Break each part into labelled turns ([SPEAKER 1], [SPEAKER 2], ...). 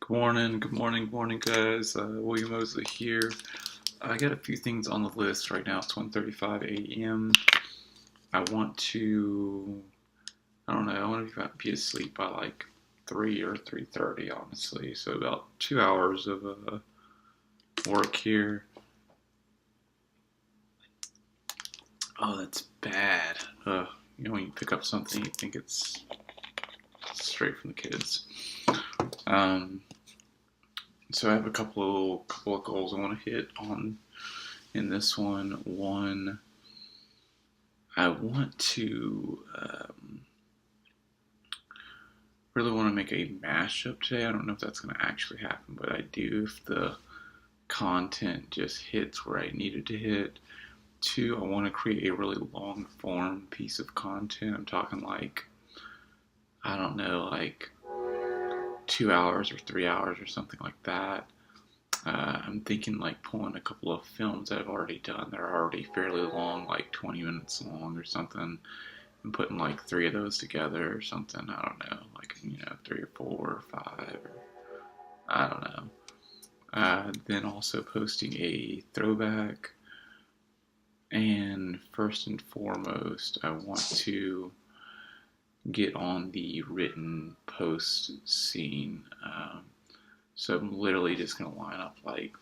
[SPEAKER 1] Good morning, guys. William Mosley here. I got a few things on the list right now. It's 1:35 a.m. I want to, I don't know, I want to be asleep by like 3 or 3:30, honestly. So about 2 hours of work here. Oh, that's bad. When you pick up something, you think it's straight from the kids. So I have a couple of goals I want to hit on in this one. One, I want to really want to make a mashup today. I don't know if that's going to actually happen, but I do if the content just hits where I need it to hit. Two, I want to create a really long form piece of content. I'm talking like, I don't know, like 2 hours or 3 hours or something like that. I'm thinking like pulling a couple of films that I've already done that are already fairly long, like 20 minutes long or something, and putting like 3 of those together or something. I don't know, like 3 or 4 or 5, or I don't know. Then also posting a throwback, and first and foremost, I want to get on the written post scene. So I'm literally just going to line up like,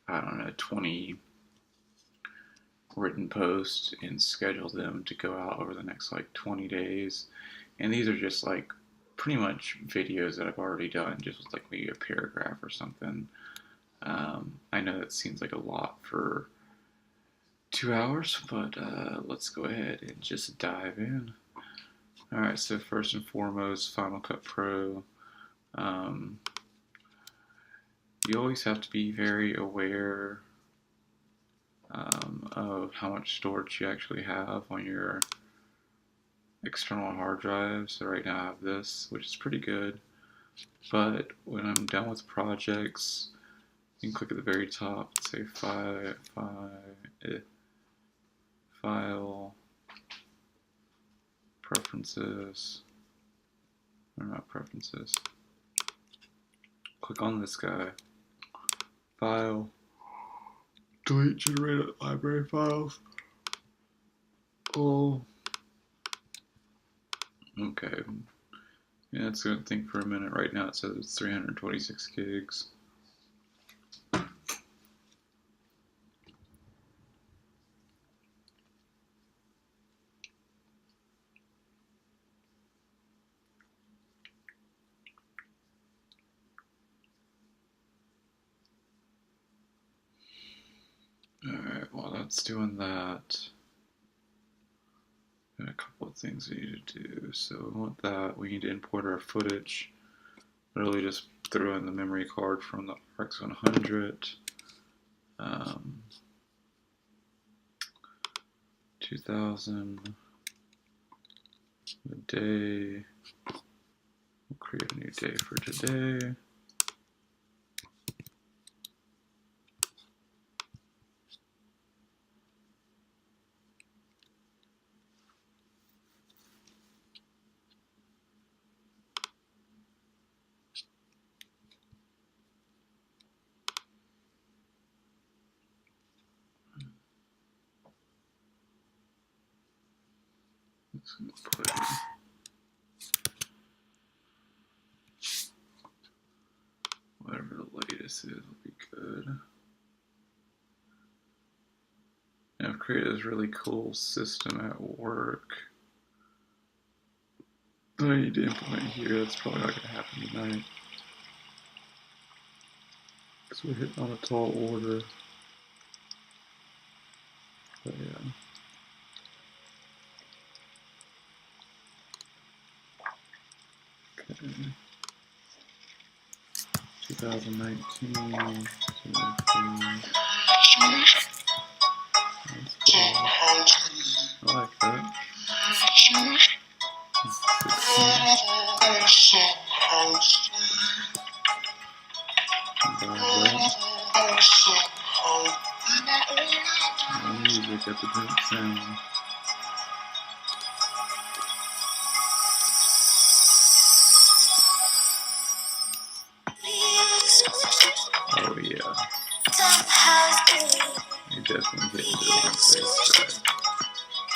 [SPEAKER 1] I don't know, 20 written posts and schedule them to go out over the next like 20 days. And these are just like pretty much videos that I've already done, just with like maybe a paragraph or something. I know that seems like a lot for 2 hours, but let's go ahead and just dive in. Alright, so first and foremost, Final Cut Pro. You always have to be very aware of how much storage you actually have on your external hard drive. So right now I have this, which is pretty good. But when I'm done with projects, you can click at the very top, say File, Preferences, or not Preferences. Click on this guy. File, delete generated library files. Oh, okay. Yeah, it's gonna think for a minute. Right now it says it's 326 gigs. Alright, while that's doing that, a couple of things we need to do. So we want that. We need to import our footage. Literally just throw in the memory card from the RX 100. 2000 a day. We'll create a new day for today. It's going to play. Whatever the latest is will be good. And I've created this really cool system at work that I need to implement here. That's probably not going to happen tonight, because we're hitting on a tall order. But yeah. Okay. 2019. That's cool. I like that. 16. Music at the drink sound. Oh yeah. You definitely hit the wrong place for it.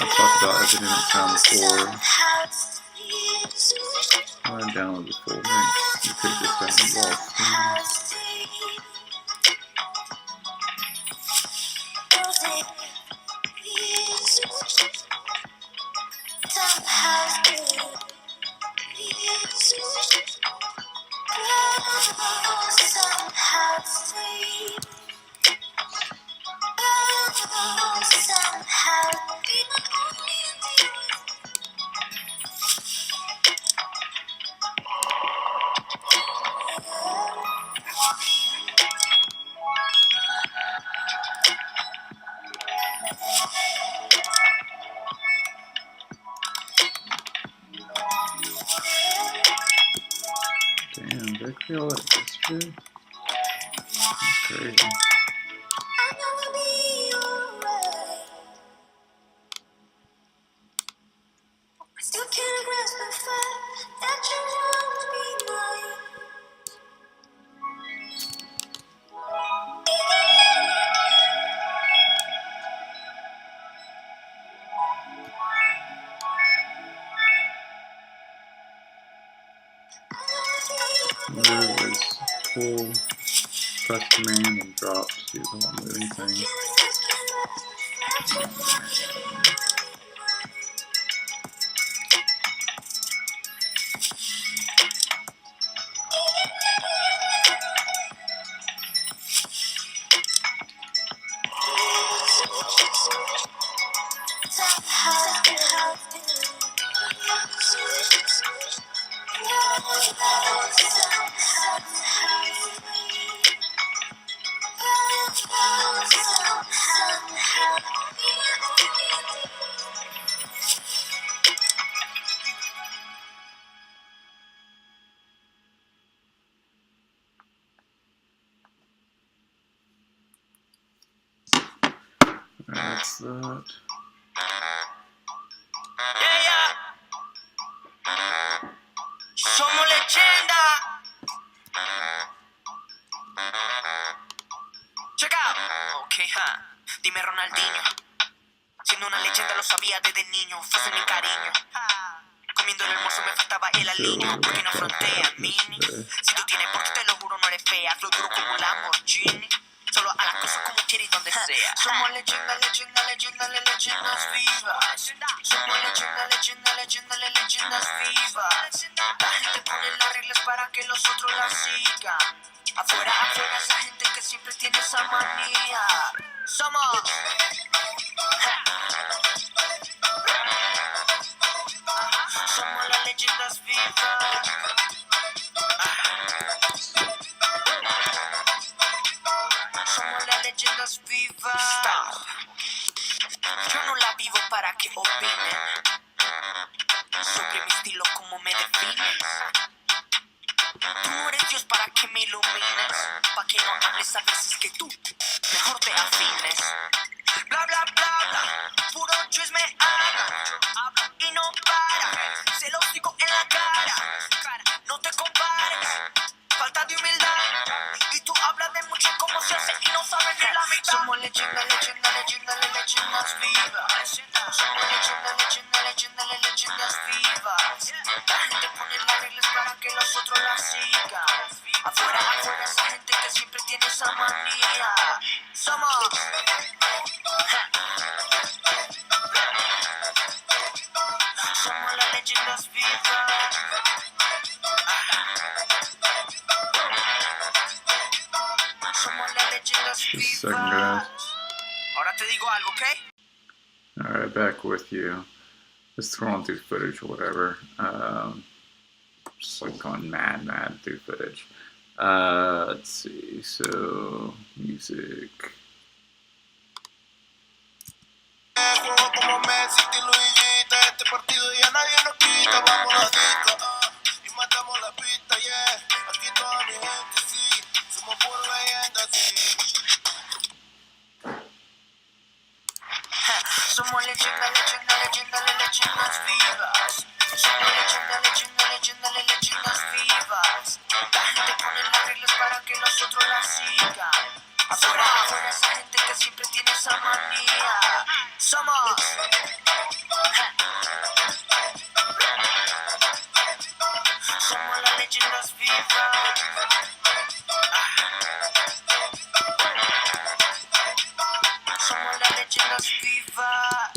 [SPEAKER 1] I talked about evident sound before. I download the full link. You could just download all Damn, did I create all that yesterday? That's crazy. There was pull, press command, and drop to do the whole moving thing. That's that.
[SPEAKER 2] Somos leyenda. Check out. Ok, Dime Ronaldinho. Siendo una leyenda lo sabía desde niño. Fuese mi cariño. Comiendo el almuerzo me faltaba el aliño. Porque no frontea, mini. Si tú tienes porque te lo juro no eres fea. Flow duro como un Lamborghini. Solo a las cosas como quiere y donde sea. Somos leyenda, leyenda, leyenda, leyendas vivas. Somos leyenda, leyenda, leyenda, leyendas vivas. La gente pone las reglas para que los otros las sigan. Afuera, afuera, esa gente que siempre tiene esa manía. Somos somos las leyendas vivas. Somos las leyendas vivas. Stop. Yo no la vivo para que opinen sobre mi estilo, como me defines. Tú no eres Dios para que me ilumines, para que no hables a veces que tú mejor te afines. Bla bla bla bla, puro chisme habla y no para. Se lo digo en la cara, no te compares. Falta de humildad y tú hablas de mucho como se hace y no sabes ni la mitad. Somos leyenda, leyenda, leyenda, leyendas vivas. Somos leyenda, leyenda, leyenda, leyendas vivas. La gente pone las reglas para que los otros las sigan. Afuera, afuera, esa gente que siempre tiene esa manía. Somos somos las leyendas vivas. Somos las leyendas
[SPEAKER 1] Just a
[SPEAKER 2] vivas.
[SPEAKER 1] second, guys.
[SPEAKER 2] Ahora te digo algo, ¿ok?
[SPEAKER 1] Alright, back with you. Just scrolling through footage or whatever. Just like going mad through footage. Let's see. So, music.
[SPEAKER 2] Somos leyenda, leyenda, leyenda, leyendas vivas. Somos leyenda, leyenda, leyenda, leyendas vivas. La gente pone las reglas para que los nosotros la sigan. Afuera, afuera esa gente que siempre tiene esa manía. Somos las leyendas vivas. Somos las leyendas vivas.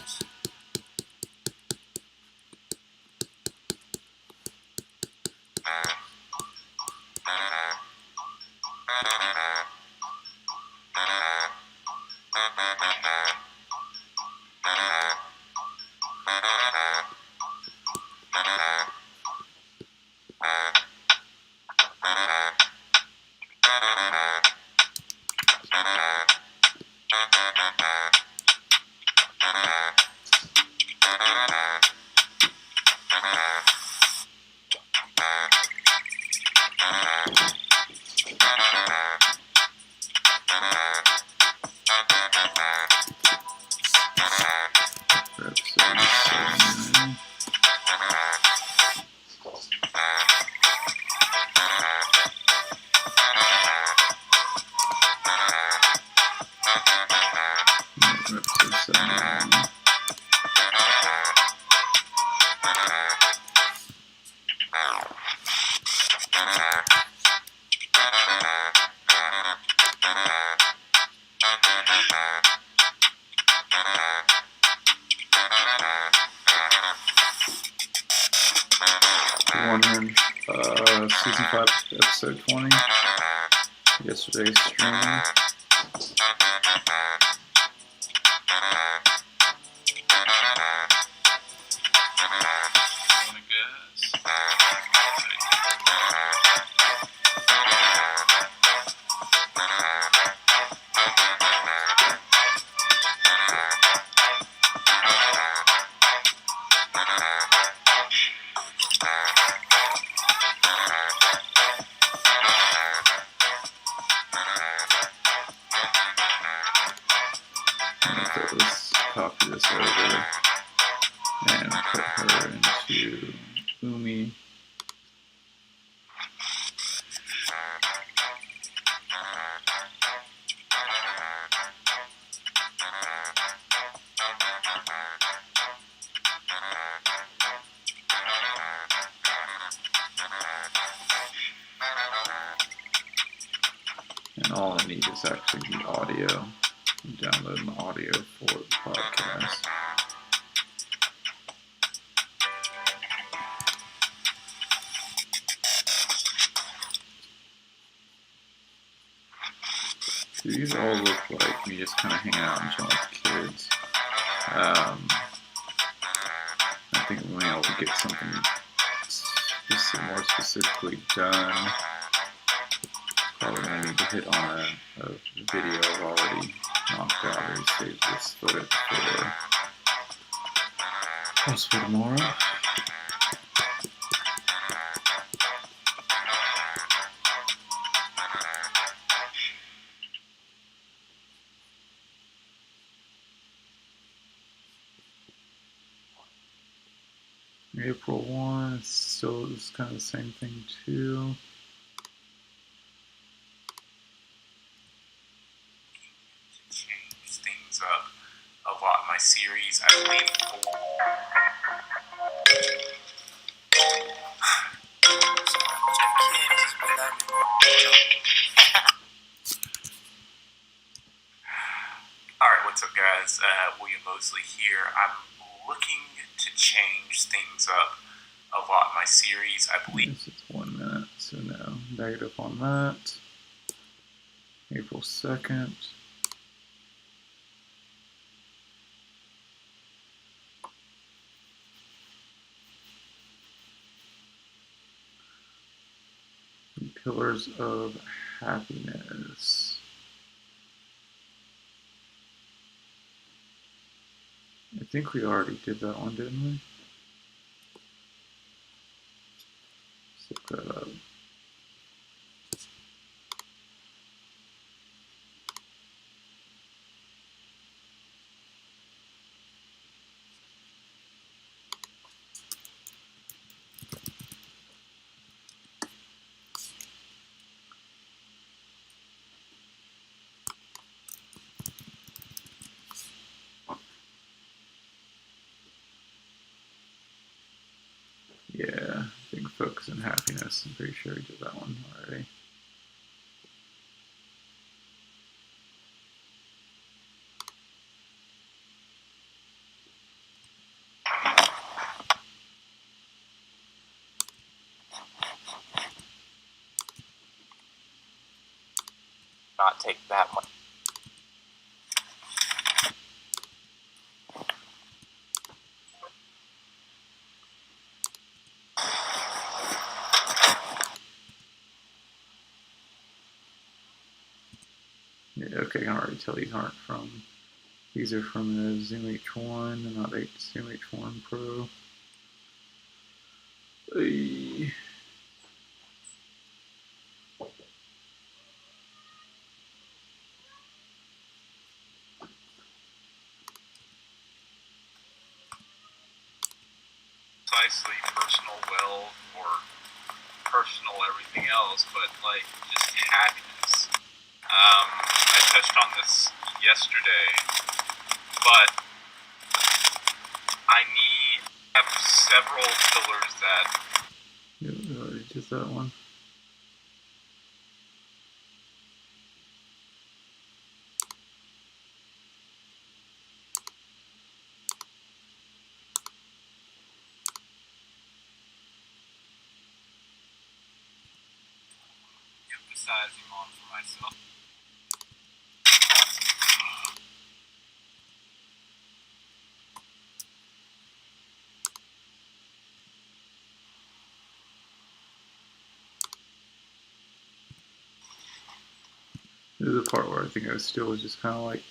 [SPEAKER 1] Season 5, episode 20. Yesterday's stream. Let's copy this over and put her into Umi. And all I need is actually the audio. I'm downloading the audio for the podcast. These all look like me just kind of hanging out and chilling with kids. I think we may be able to get something more specifically done. Probably going to need to hit on a video I've already knocked out. I saved this footage for post for tomorrow. April 1, still it's kind of the same thing too.
[SPEAKER 3] Change things up a lot. My series, I believe. Alright, what's up guys? William Mosley here. I'm looking to change things up a lot. My series, I believe.
[SPEAKER 1] This is 1 minute, so no, negative on that. April 2nd. Pillars of Happiness. I think we already did that one, didn't we? Let's look that up. Yes, I'm pretty sure he did that one already.
[SPEAKER 3] Not take that much.
[SPEAKER 1] Yeah, okay, I can already tell these aren't from. These are from the Zoom H1, and not the Zoom H1 Pro. Hey.
[SPEAKER 3] Precisely personal wealth or personal everything else, but like just happiness. I touched on this yesterday, but I have several pillars that.
[SPEAKER 1] Yeah, we already did that one.
[SPEAKER 3] Emphasizing on for myself.
[SPEAKER 1] This is the part where I think I still was just kind of like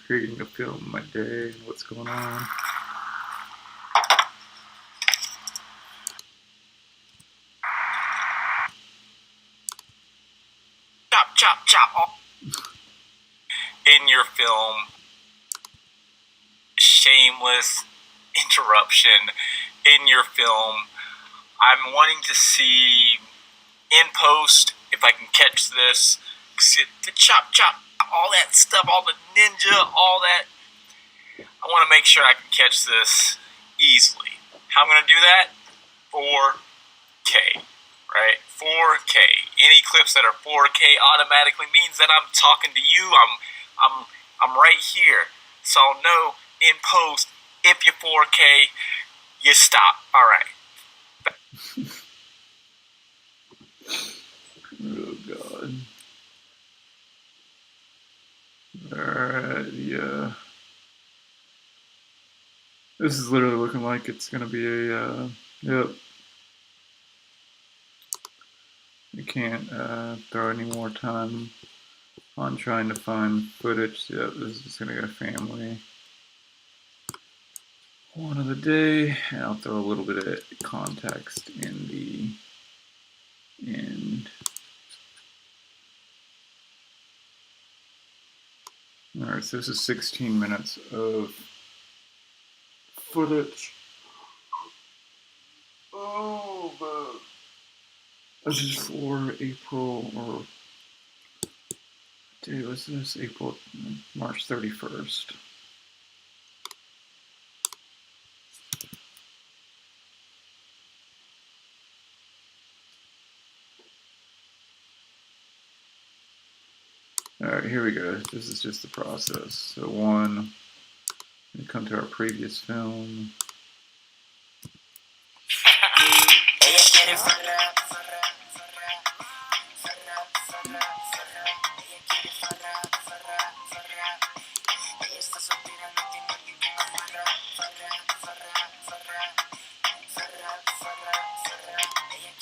[SPEAKER 1] creating a film of my day and what's going on.
[SPEAKER 3] Chop, chop, chop. In your film, shameless interruption. In your film, I'm wanting to see in post if I can catch this. The chop, chop, all that stuff, all the ninja, all that. I want to make sure I can catch this easily. How I'm going to do that? 4K, right? 4K. Any clips that are 4K automatically means that I'm talking to you. I'm right here, so I'll know in post if you're 4K, you stop. All right.
[SPEAKER 1] Oh God. Alright, yeah. This is literally looking like it's gonna be a, yep. You can't throw any more time on trying to find footage. Yep, this is just gonna go family. One of the day, and I'll throw a little bit of context in the end. Alright, so this is 16 minutes of footage. Oh, but this is for April, or day was this? April, March 31st. Alright, here we go. This is just the process. So one, we come to our previous film.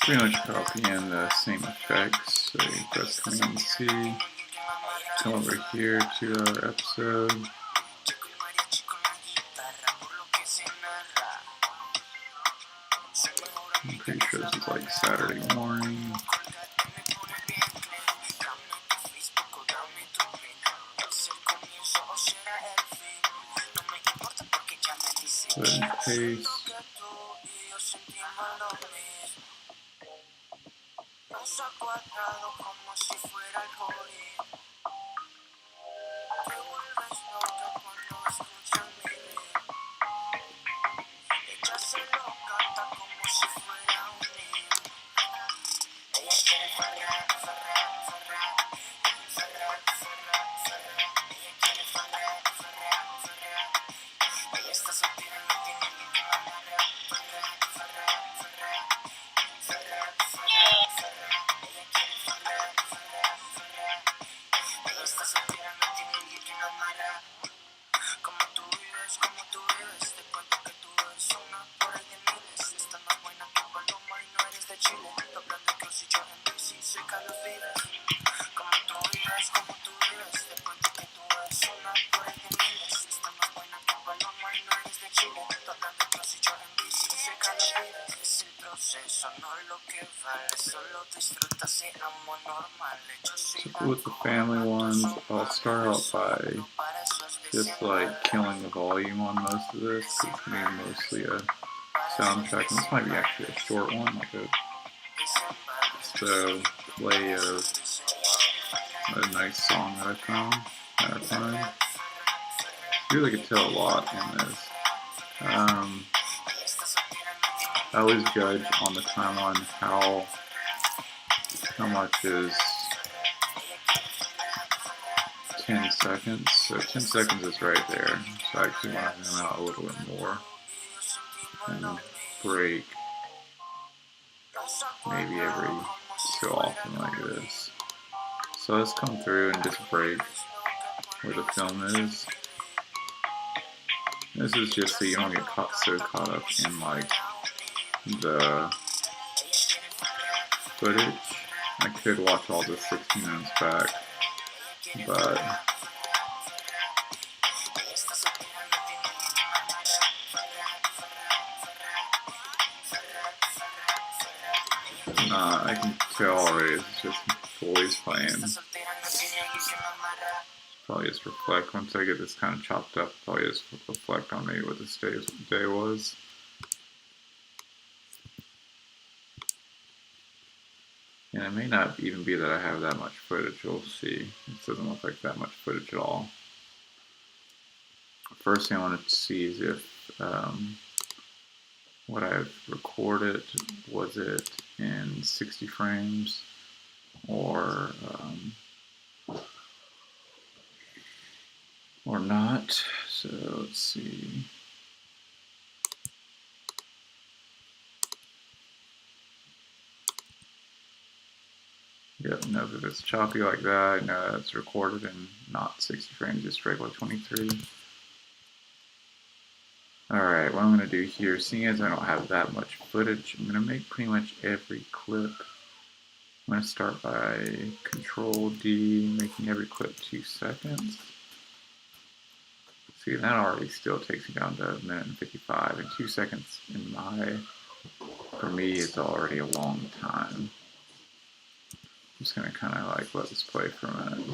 [SPEAKER 1] Pretty much copying the same effects. So you press Command C, come over here to our episode. I'm pretty sure this is like Saturday morning. Put in paste. So with the family ones, I'll start out by just like killing the volume on most of this. It's gonna be mostly a soundtrack, and this might be actually a short one, like the play of a nice song that I found. I really could tell a lot in this. I always judge on the timeline how much is 10 seconds. So 10 seconds is right there. So I actually want to zoom out a little bit more and break maybe every so often like this. So let's come through and just break where the film is. This is just so you don't get so caught up in like the footage. I could watch all this 16 minutes back, but I can tell already it's just boys playing. Probably just reflect once I get this kind of chopped up. Probably just reflect on maybe what this day was. And it may not even be that I have that much footage. We'll see. It doesn't look like that much footage at all. First thing I wanted to see is if what I've recorded, was it in 60 frames or not. So let's see. Yep, know that it's choppy like that. I know that it's recorded in not 60 frames, just regular 23. Alright, what I'm going to do here, seeing as I don't have that much footage, I'm going to make pretty much every clip. I'm going to start by Control D, making every clip 2 seconds. See, that already still takes me down to 1:55, and 2 seconds for me, is already a long time. I'm just going to kind of like let this play for a minute.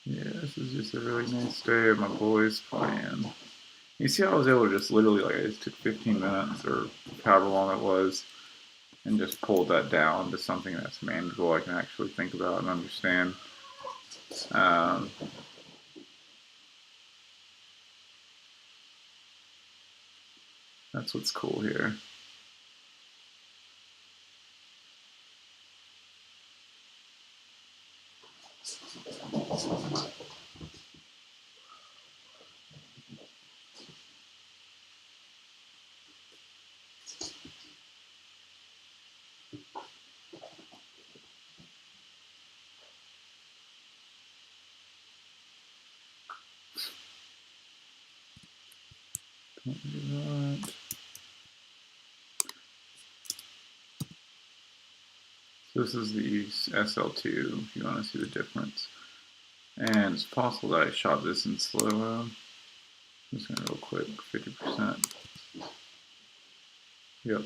[SPEAKER 1] Yeah, this is just a really nice day of my boys playing. You see how I was able to just literally, like, I just took 15 minutes or however long it was and just pulled that down to something that's manageable I can actually think about and understand. That's what's cool here. Don't do that. So this is the SL2 if you want to see the difference. And it's possible that I shot this in slow-mo. I'm just going to real quick, 50%. Yep.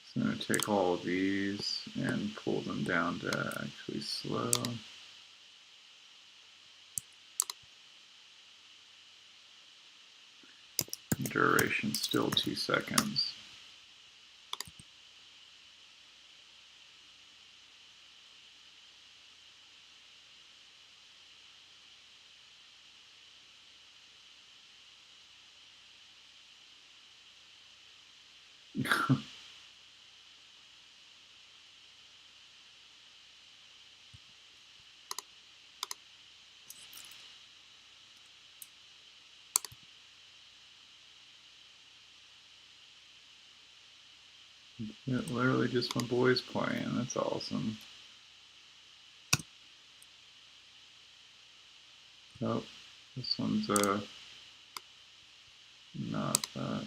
[SPEAKER 1] So I'm going to take all of these and pull them down to actually slow. Duration still 2 seconds. Literally just my boys playing. That's awesome. Oh, this one's not that.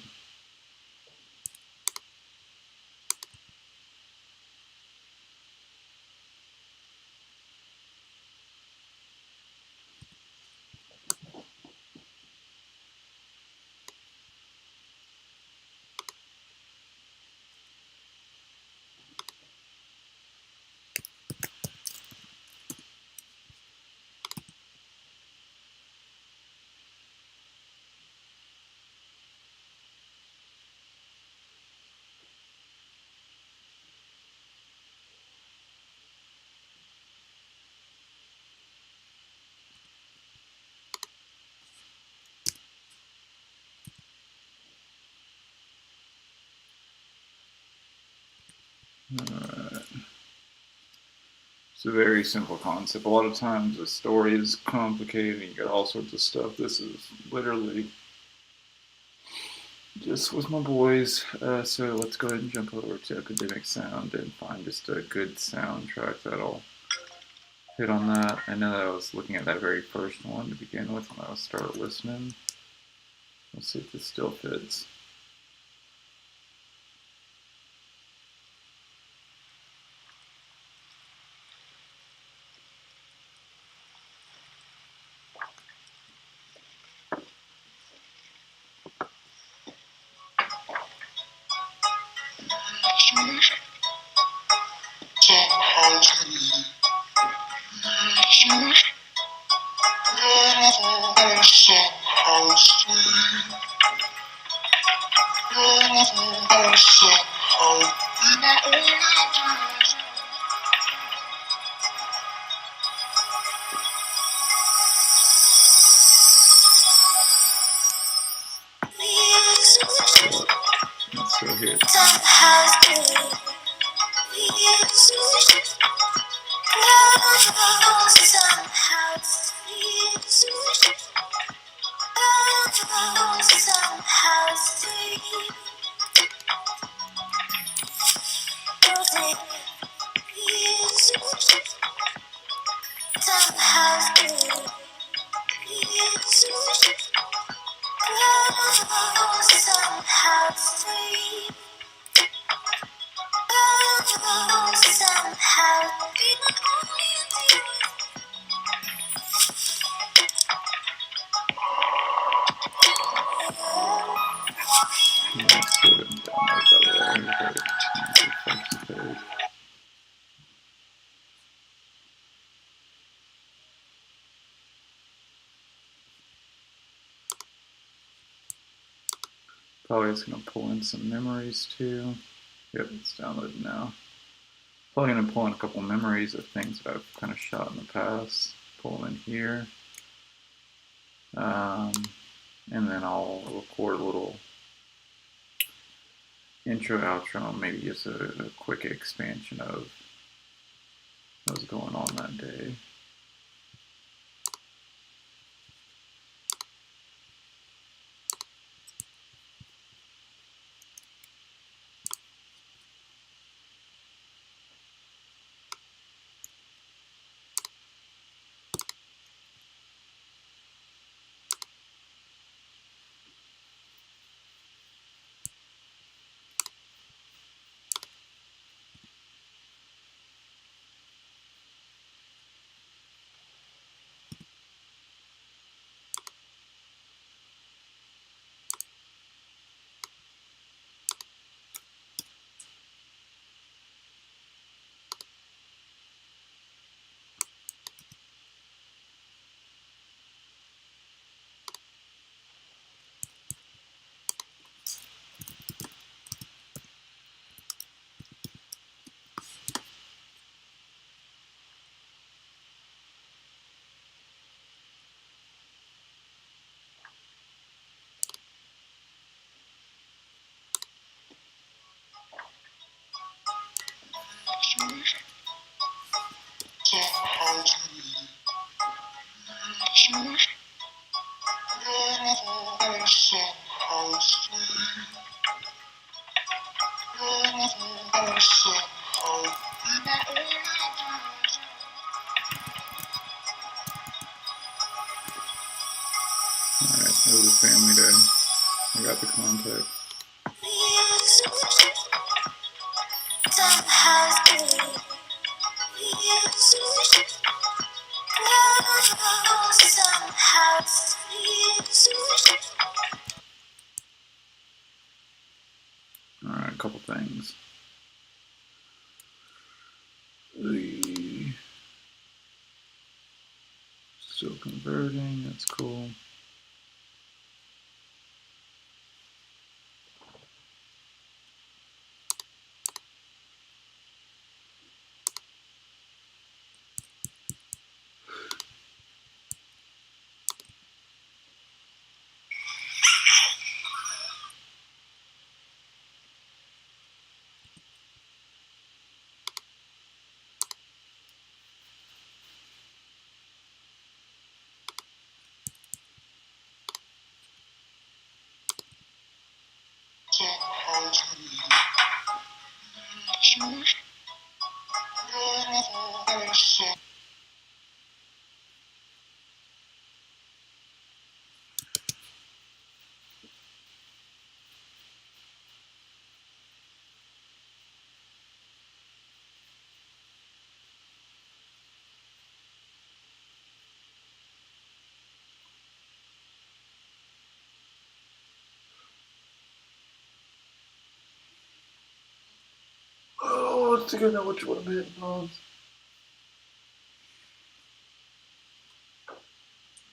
[SPEAKER 1] Alright. It's a very simple concept. A lot of times the story is complicated and you got all sorts of stuff. This is literally just with my boys. So let's go ahead and jump over to Epidemic Sound and find just a good soundtrack that'll hit on that. I know that I was looking at that very first one to begin with when I started listening. Let's see if this still fits. Let's go here. Probably just going to pull in some memories too. Yep, it's downloaded now. Probably going to pull in a couple memories of things that I've kind of shot in the past. Pull them in here. And then I'll record a little intro, outro, maybe just a quick expansion of what was going on that day. Alright, it was a family day. I got the context. Alright, a couple things. Still converting, that's cool. Oh, let's figure out which one I'm hitting on.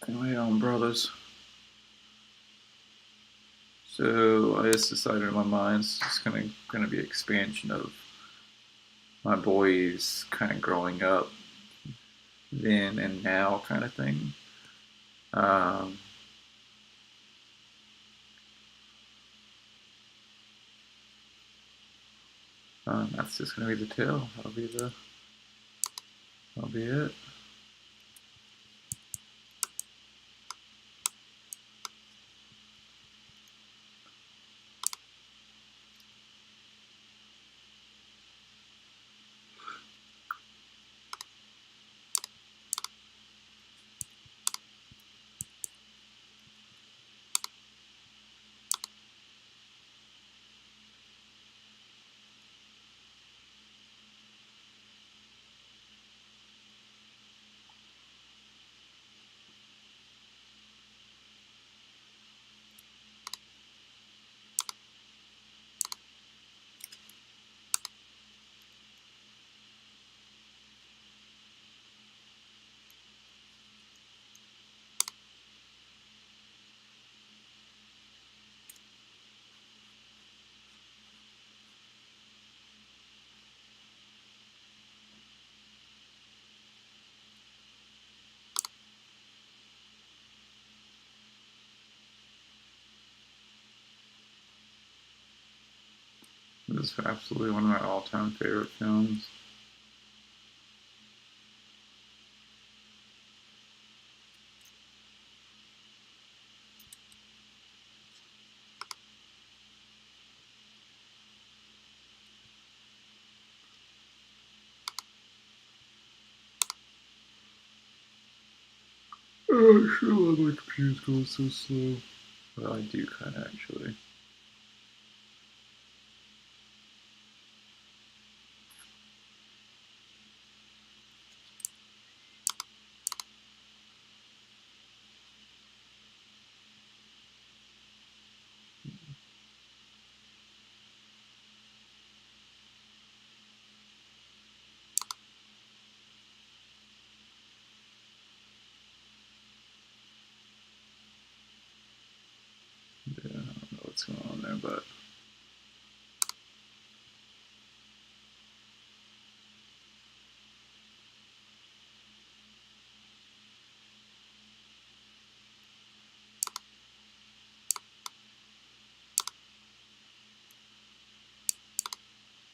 [SPEAKER 1] Anyway, brothers. So I just decided in my mind it's just gonna be expansion of my boys kind of growing up then and now kind of thing. That's just gonna be the tale. That'll be it. This is absolutely one of my all-time favorite films. Oh, sure, my computer's going so slow. Well, I do kind of actually. Yeah, I don't know what's going on there, but.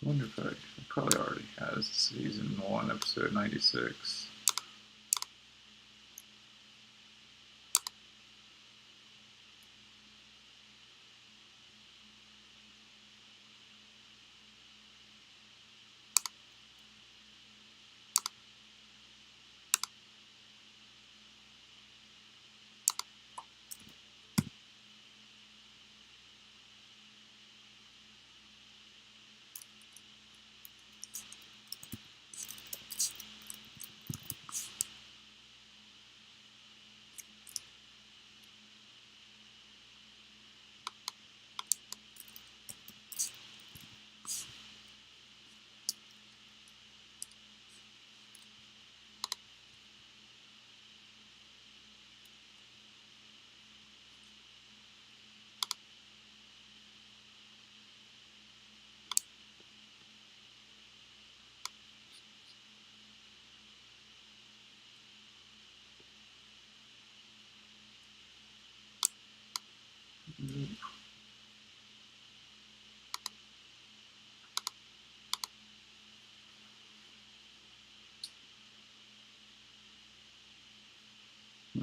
[SPEAKER 1] I wonder if it probably already has season 1, episode 96.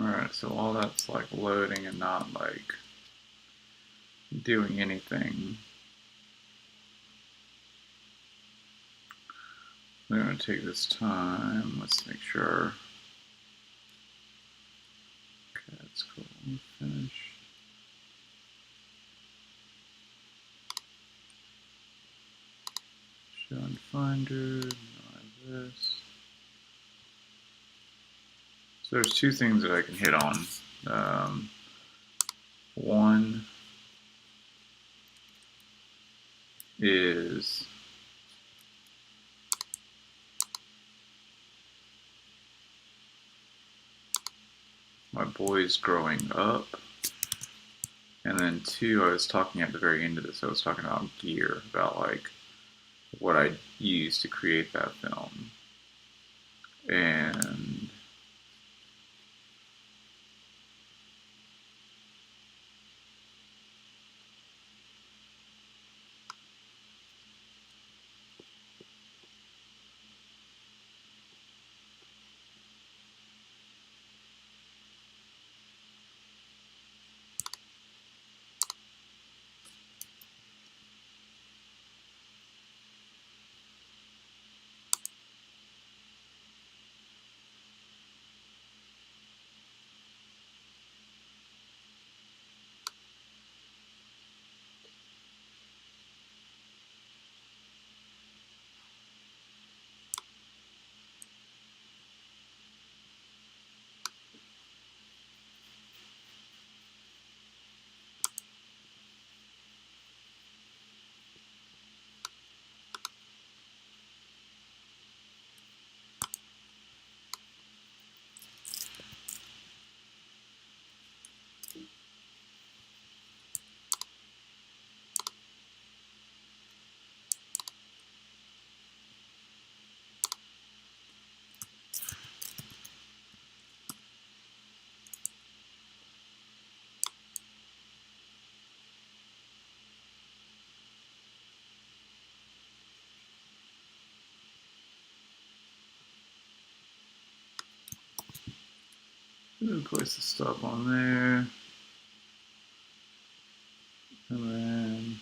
[SPEAKER 1] Alright, so all that's like loading and not like doing anything. We're going to take this time. Let's make sure. Okay, that's cool. Finish. Show in Finder. This. So there's two things that I can hit on. One is my boys growing up. And then two, I was talking at the very end of this, I was talking about gear, about like what I used to create that film. And place the stuff on there. And then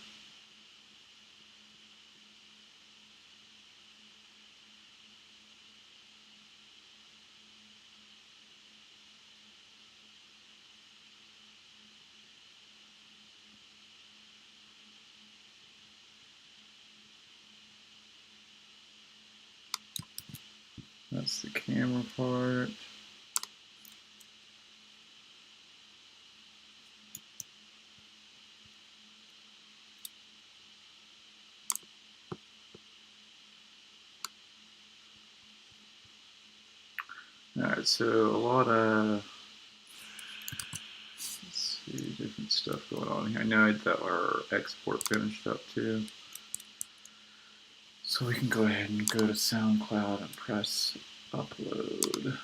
[SPEAKER 1] that's the camera part. Alright, so a lot of, let's see, different stuff going on here. I know that our export finished up too. So we can go ahead and go to SoundCloud and press upload.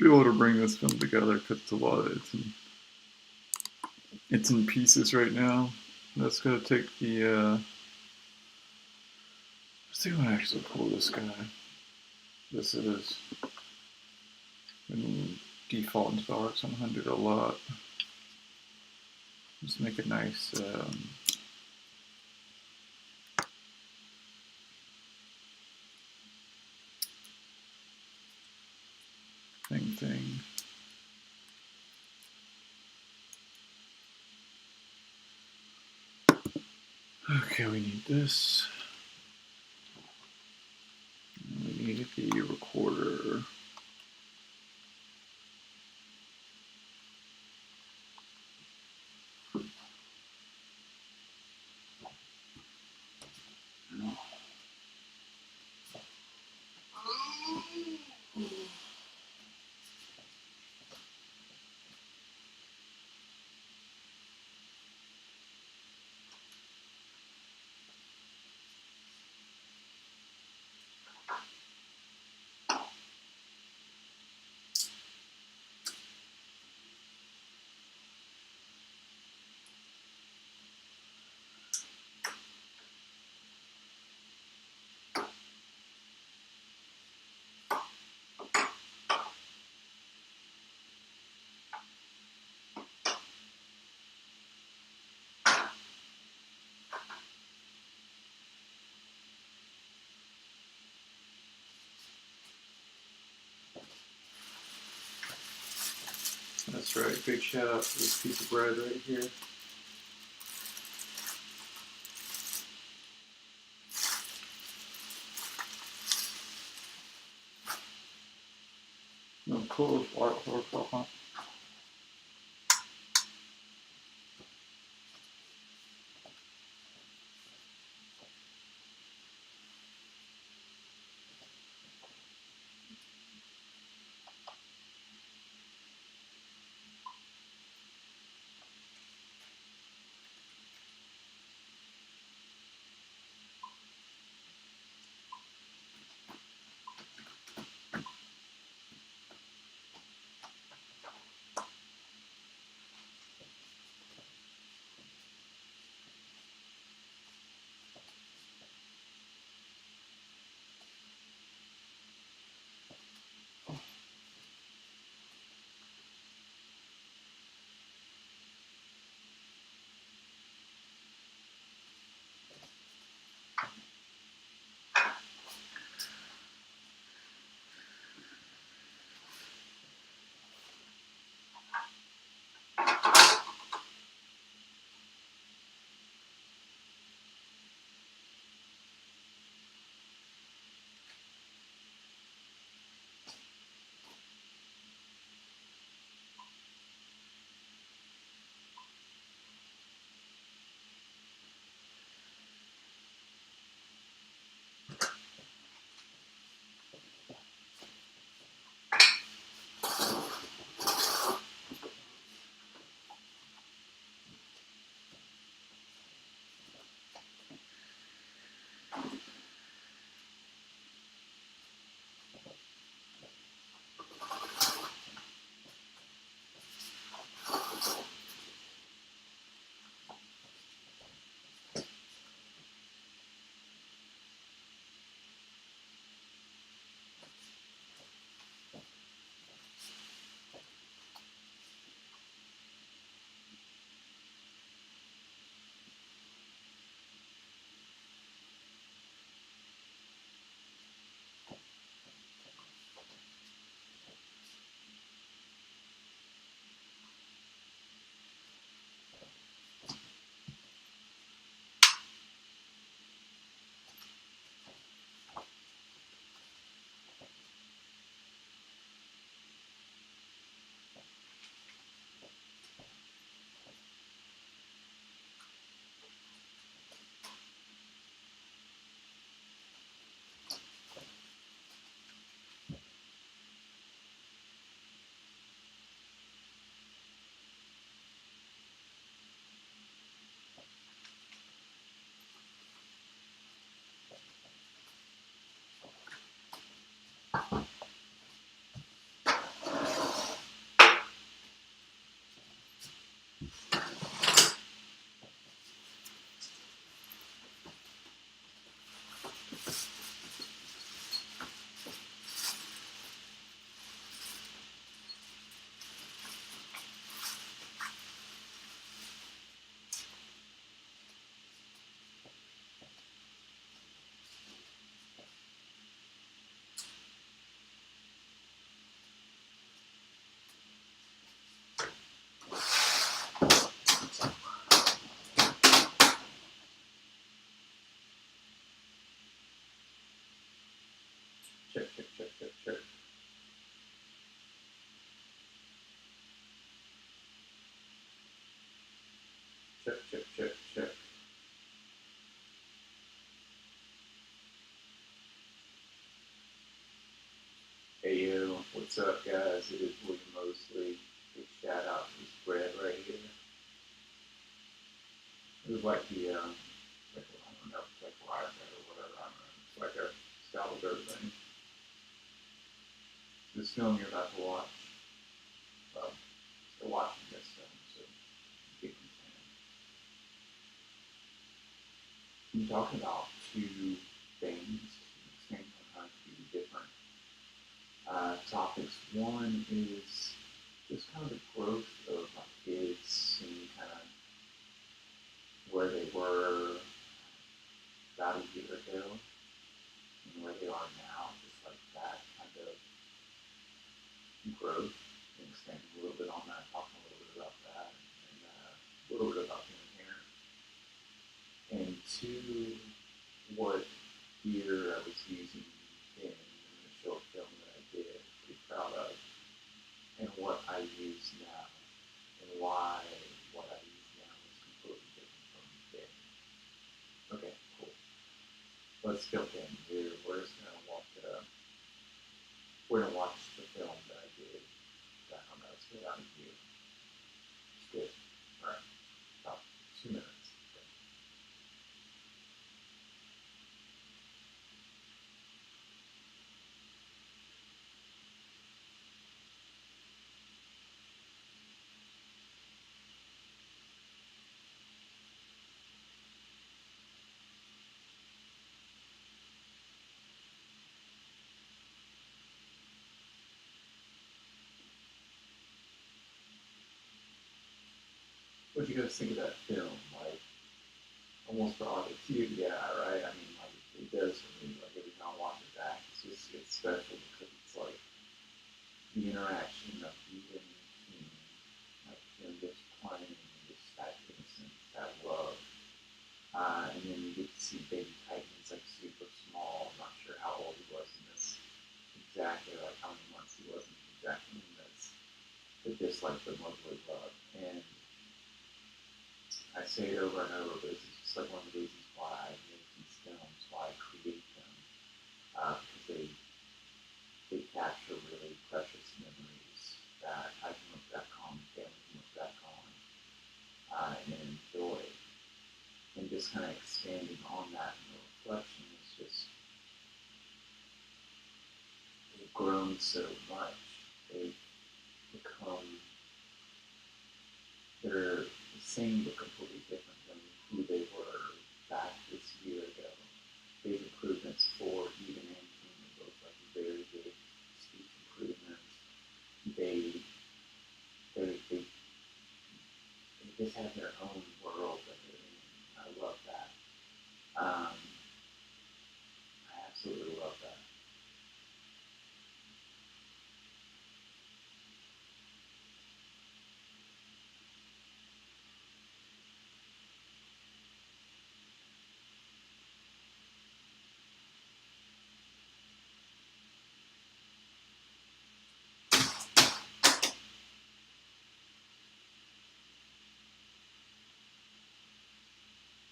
[SPEAKER 1] be able to bring this film together because it's in pieces right now. That's gonna take the let's see if I can actually pull this guy. This is when default into RX 100 a lot. Just make a nice thing. Okay, we need this. We need the recorder. That's right, big shout out to this piece of bread right here. No, cool. check, check, check, check. Hey yo, what's up guys? It is Will Mosley. Big shout out to this bread right here. It was like the, like, I don't know, it's like rye bread or whatever, I don't know. It's like a sourdough thing. This film you're about to watch, well, still watching this film, so get I'm talking about two things, explain kind of two different topics. One is just kind of the growth of my kids and kind of where they were about a year ago and where they are now, just like that kind of growth, and expanding a little bit on that, talking a little bit about that, and a little bit about being a parent. And two, what gear I was using in the short film that I did, pretty proud of, and what I use now, and why what I use now is completely different from then. Okay, cool. Let's jump in here. We're just gonna we're gonna watch the film that I did. I don't know, it's been about a year. It's good. Alright, about 2 minutes. What do you guys think of that film? Like, almost brought a tear to the eye, right? I mean, like, it does for me. Like, every time I watch it back, it's special because it's like the interaction of Eyden and like him just playing, just that innocence, that love. And then you get to see baby Titan. He's like super small. I'm not sure how old he was in this exactly, like how many months he was exactly in this. But just like the motherly love. And I say it over and over, but it's just like one of the reasons why I make these films, why I create them, because they capture really precious memories that I can look back on, family can look back on, and enjoy. And just kind of expanding on that and the reflection is just, they've grown so much. They've become, they're the same but completely different than who they were back this year ago. Big improvements for Eyden and Keenan, both like very big speech improvements. They just have their own world that they're in. I love that. I absolutely love that.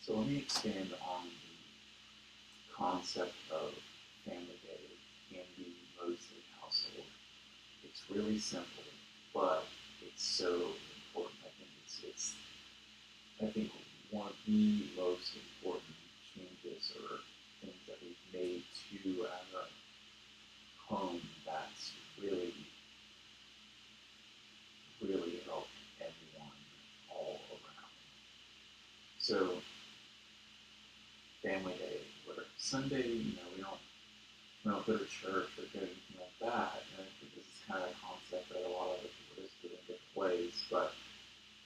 [SPEAKER 1] So let me expand on the concept of family day in the Mosley household. It's really simple, but it's so important. I think one of the most important changes or things that we've made to our home that's really, really helped everyone all around. So family day, where Sunday, we don't go to church or do anything like that. And I think this is kind of a concept that a lot of other people just do in different ways. But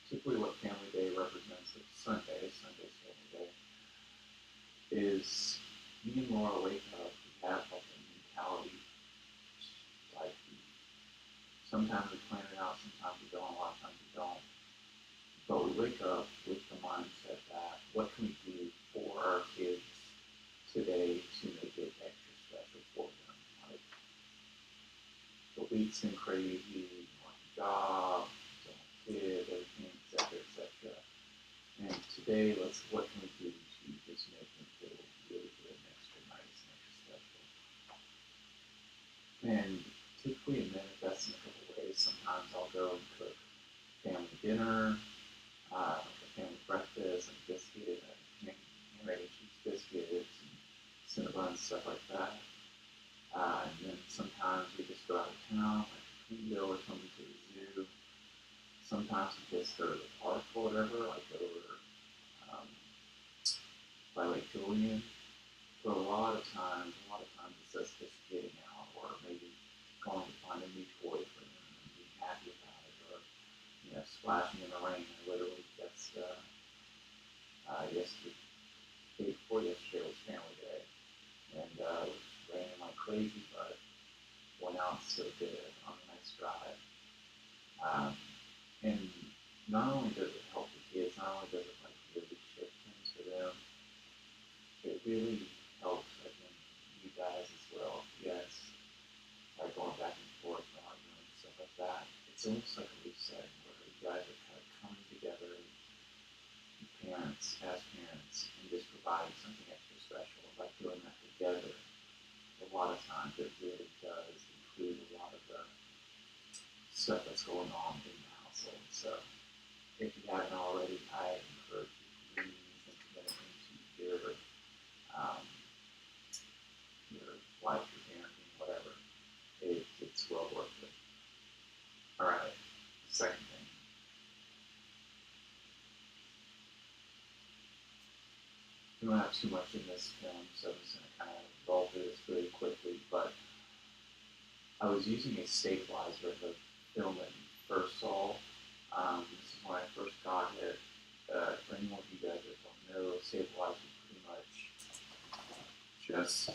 [SPEAKER 1] typically what family day represents, like Sunday's family day, is me and Laura wake up, we have like a mentality, like sometimes we plan it out, sometimes we don't, a lot of times we don't. But we wake up with the mindset that what can we do for our kids today to make it extra special for them. Like, the week's been crazy, like a job, kid, everything, etc., etc. And today, what can we do to just make him feel really good and extra nice and extra special? And typically it manifests in a couple ways. Sometimes I'll go and cook family dinner, like a family breakfast, like biscuit, mac and cheese biscuits, and cinnamon, stuff like that. And then sometimes we just go out of town, like we go or something to the zoo. Sometimes we just go to the park or whatever, like over by Lake Julian. But a lot of times it's us just getting out, or maybe going to find a new toy for them and being happy about it, or splashing in the rain. I literally just yesterday, day before yesterday was family day, and it was raining like crazy, but went out and still did it on a nice drive. And not only does it help the kids, not only does it like really shift things for them, it really helps, I think, you guys as well. You guys are going back and forth and arguing and stuff like that. It's almost like a reset where you guys are kind of coming together, parents, and just providing something extra special. By doing that together, a lot of times it really does include a lot of the stuff that's going on in the household. So if you haven't already, I encourage you to please implement it into your life, your parenting, whatever. It's well worth it. All right, second thing. We don't have too much in this film, so I'm just going to kind of roll through this really quickly, but I was using a stabilizer in the film that you first saw. This is when I first got it. For anyone of you guys that don't know, stabilizer is pretty much just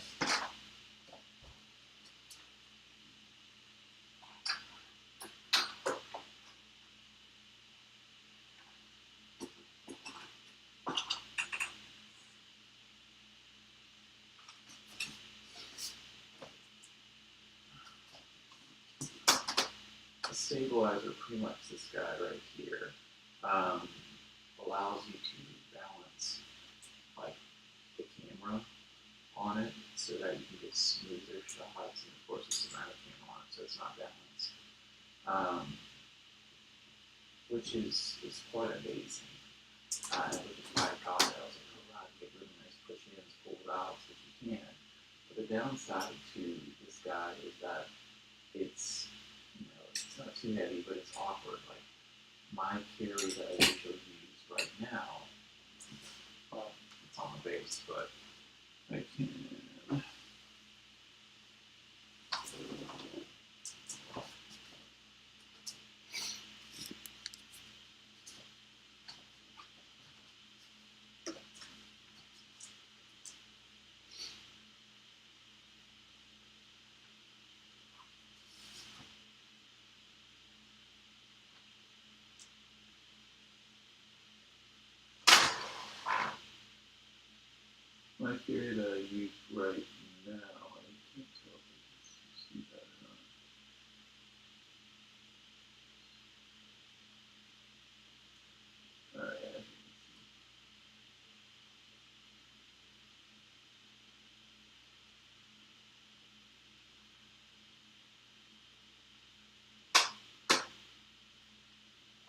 [SPEAKER 1] stabilizer, pretty much this guy right here, allows you to balance like the camera on it so that you can get smoother shots, and of course it's a matter of camera on it, so it's not balanced, which is quite amazing. With the five God, I was like, oh wow, you get really nice push-ins, pull valves, which you can. But the downside to this guy is that it's not too heavy, but it's awkward. Like my carry that I usually use right now, well, it's on the base, but I can. My theory that I use right now, I can't tell if you can see that or not. Alright,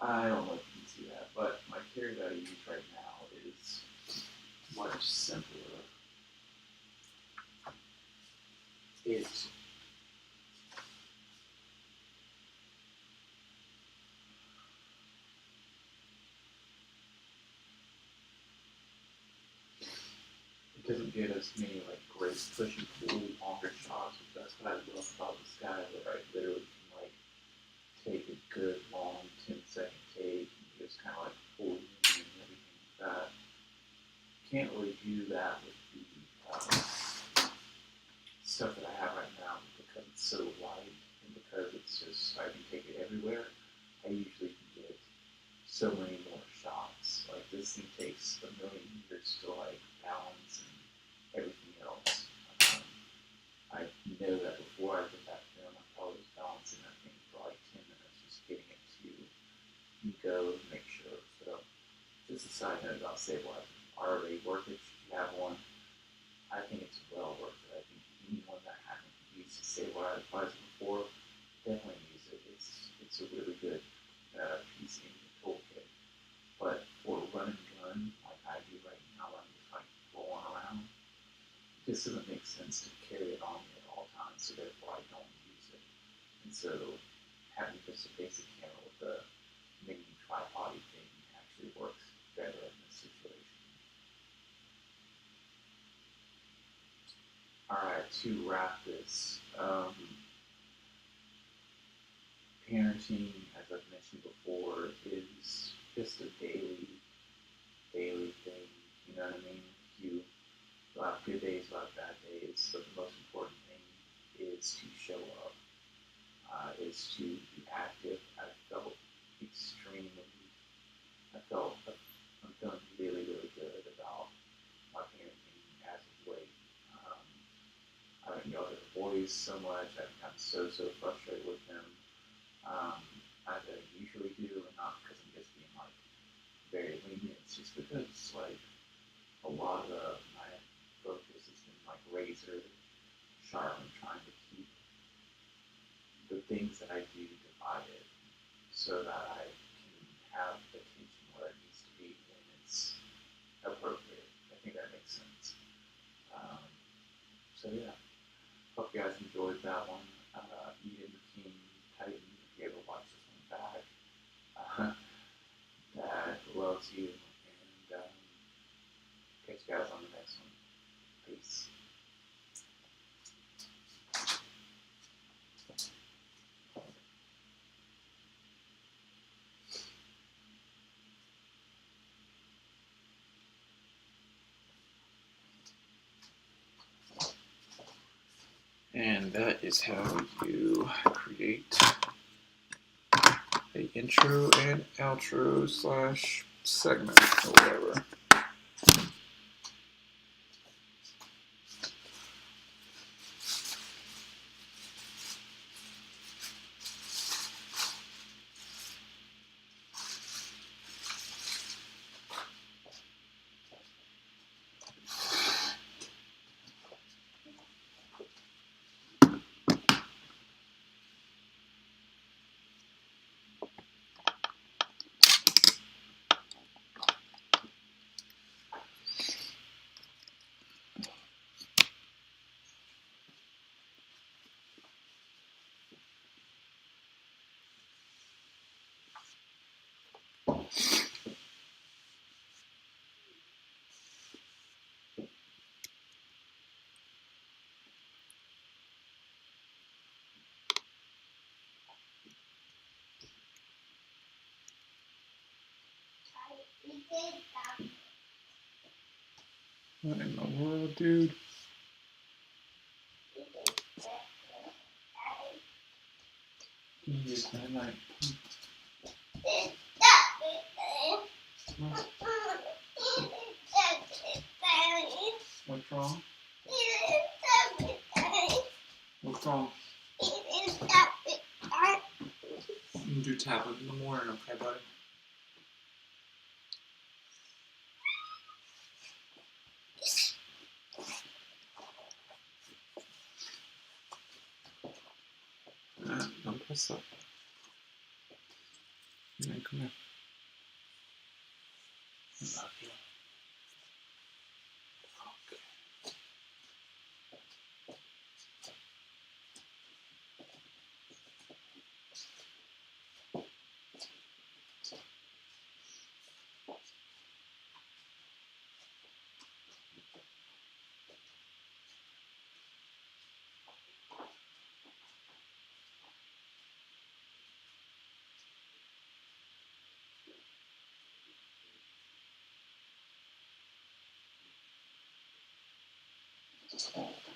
[SPEAKER 1] I don't know if you can see that, but my theory that I use right now is much simpler. It doesn't get as many like great pushy pull longer shots, which that's what I love about this guy, where I literally can like take a good long 10-second take and just kind of like pull in and everything like that. Can't really do that with the stuff that I have right now because it's so light and because it's just I can take it everywhere. I usually can get so many more shots. Like this thing takes a million years to like balance and everything else. I know that before I did that film, I probably was balancing that thing for like 10 minutes, just getting it to go and make sure. So just a side note about stabilizers. Are they worth it? If you have one, I think it's well worth it. I think anyone that hasn't used a stabilizer before, definitely use it. It's a really good piece in your toolkit. But for run and gun, like I do right now, I'm just like rolling around. It just doesn't make sense to carry it on me at all times, so therefore I don't use it. And so having just a basic camera with a mini tripod thing actually works better in this situation. Alright, to wrap this, parenting, as I've mentioned before, is just a daily thing. You know what I mean? You'll have good days, you'll have bad days, but the most important thing is to show up, is to be active. I'm feeling really, really good about my parenting as of late. I don't yell at the boys so much. I'm so frustrated with them. As I usually do, and not because I'm just being like very lenient. It's just because like a lot of my focus has been like razor sharp and trying to keep the things that I do divided so that I can have the attention where it needs to be when it's appropriate. I think that makes sense. So yeah, hope you guys enjoyed that one. Eyden King Titan, if you ever watch this one back, Dad loves you, and catch you guys on the next one. Peace. And that is how you create a intro and outro / segment or whatever. What in the world, dude? Can you just night night? What's wrong? What's wrong? You can do tablet in the morning, okay, buddy? Don't press up. Yeah, come here. I love you.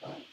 [SPEAKER 1] Okay.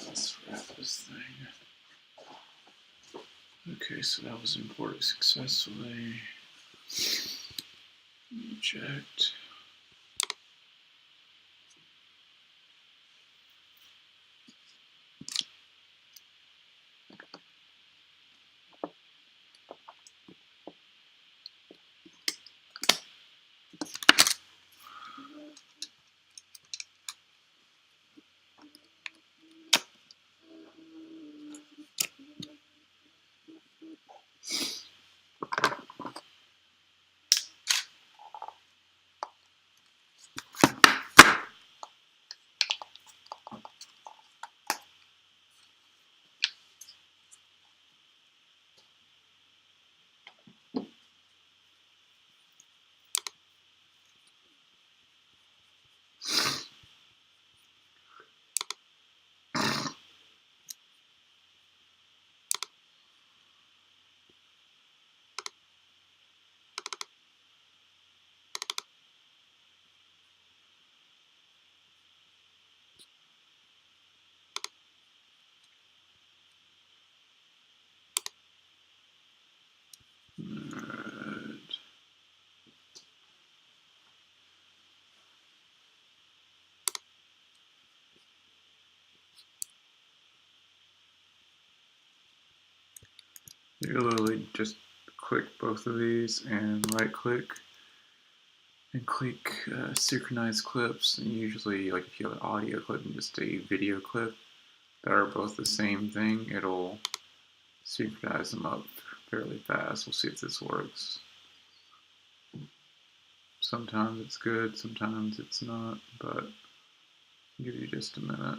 [SPEAKER 1] Let's wrap this thing. Okay, so that was imported successfully. Eject. You literally just click both of these and right click and click synchronize clips. And usually, like if you have an audio clip and just a video clip that are both the same thing, it'll synchronize them up fairly fast. We'll see if this works. Sometimes it's good, sometimes it's not, but I'll give you just a minute.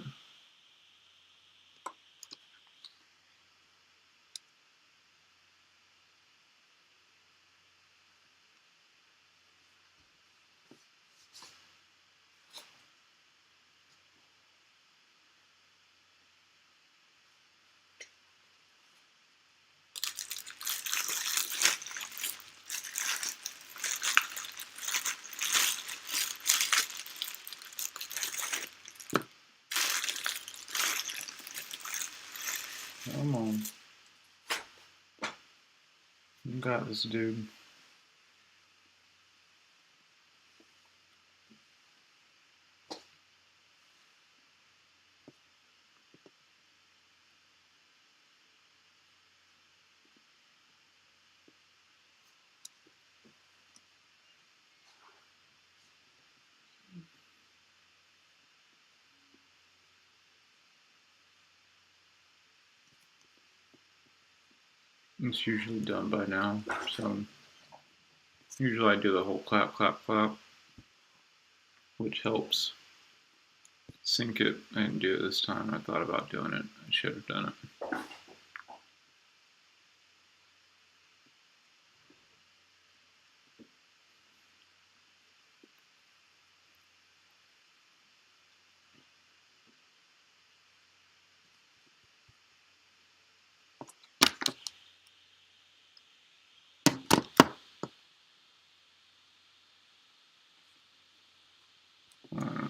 [SPEAKER 1] Come on. You got this, dude. It's usually done by now, so usually I do the whole clap, clap, clap, which helps sync it. I didn't do it this time. I thought about doing it. I should have done it. Alright.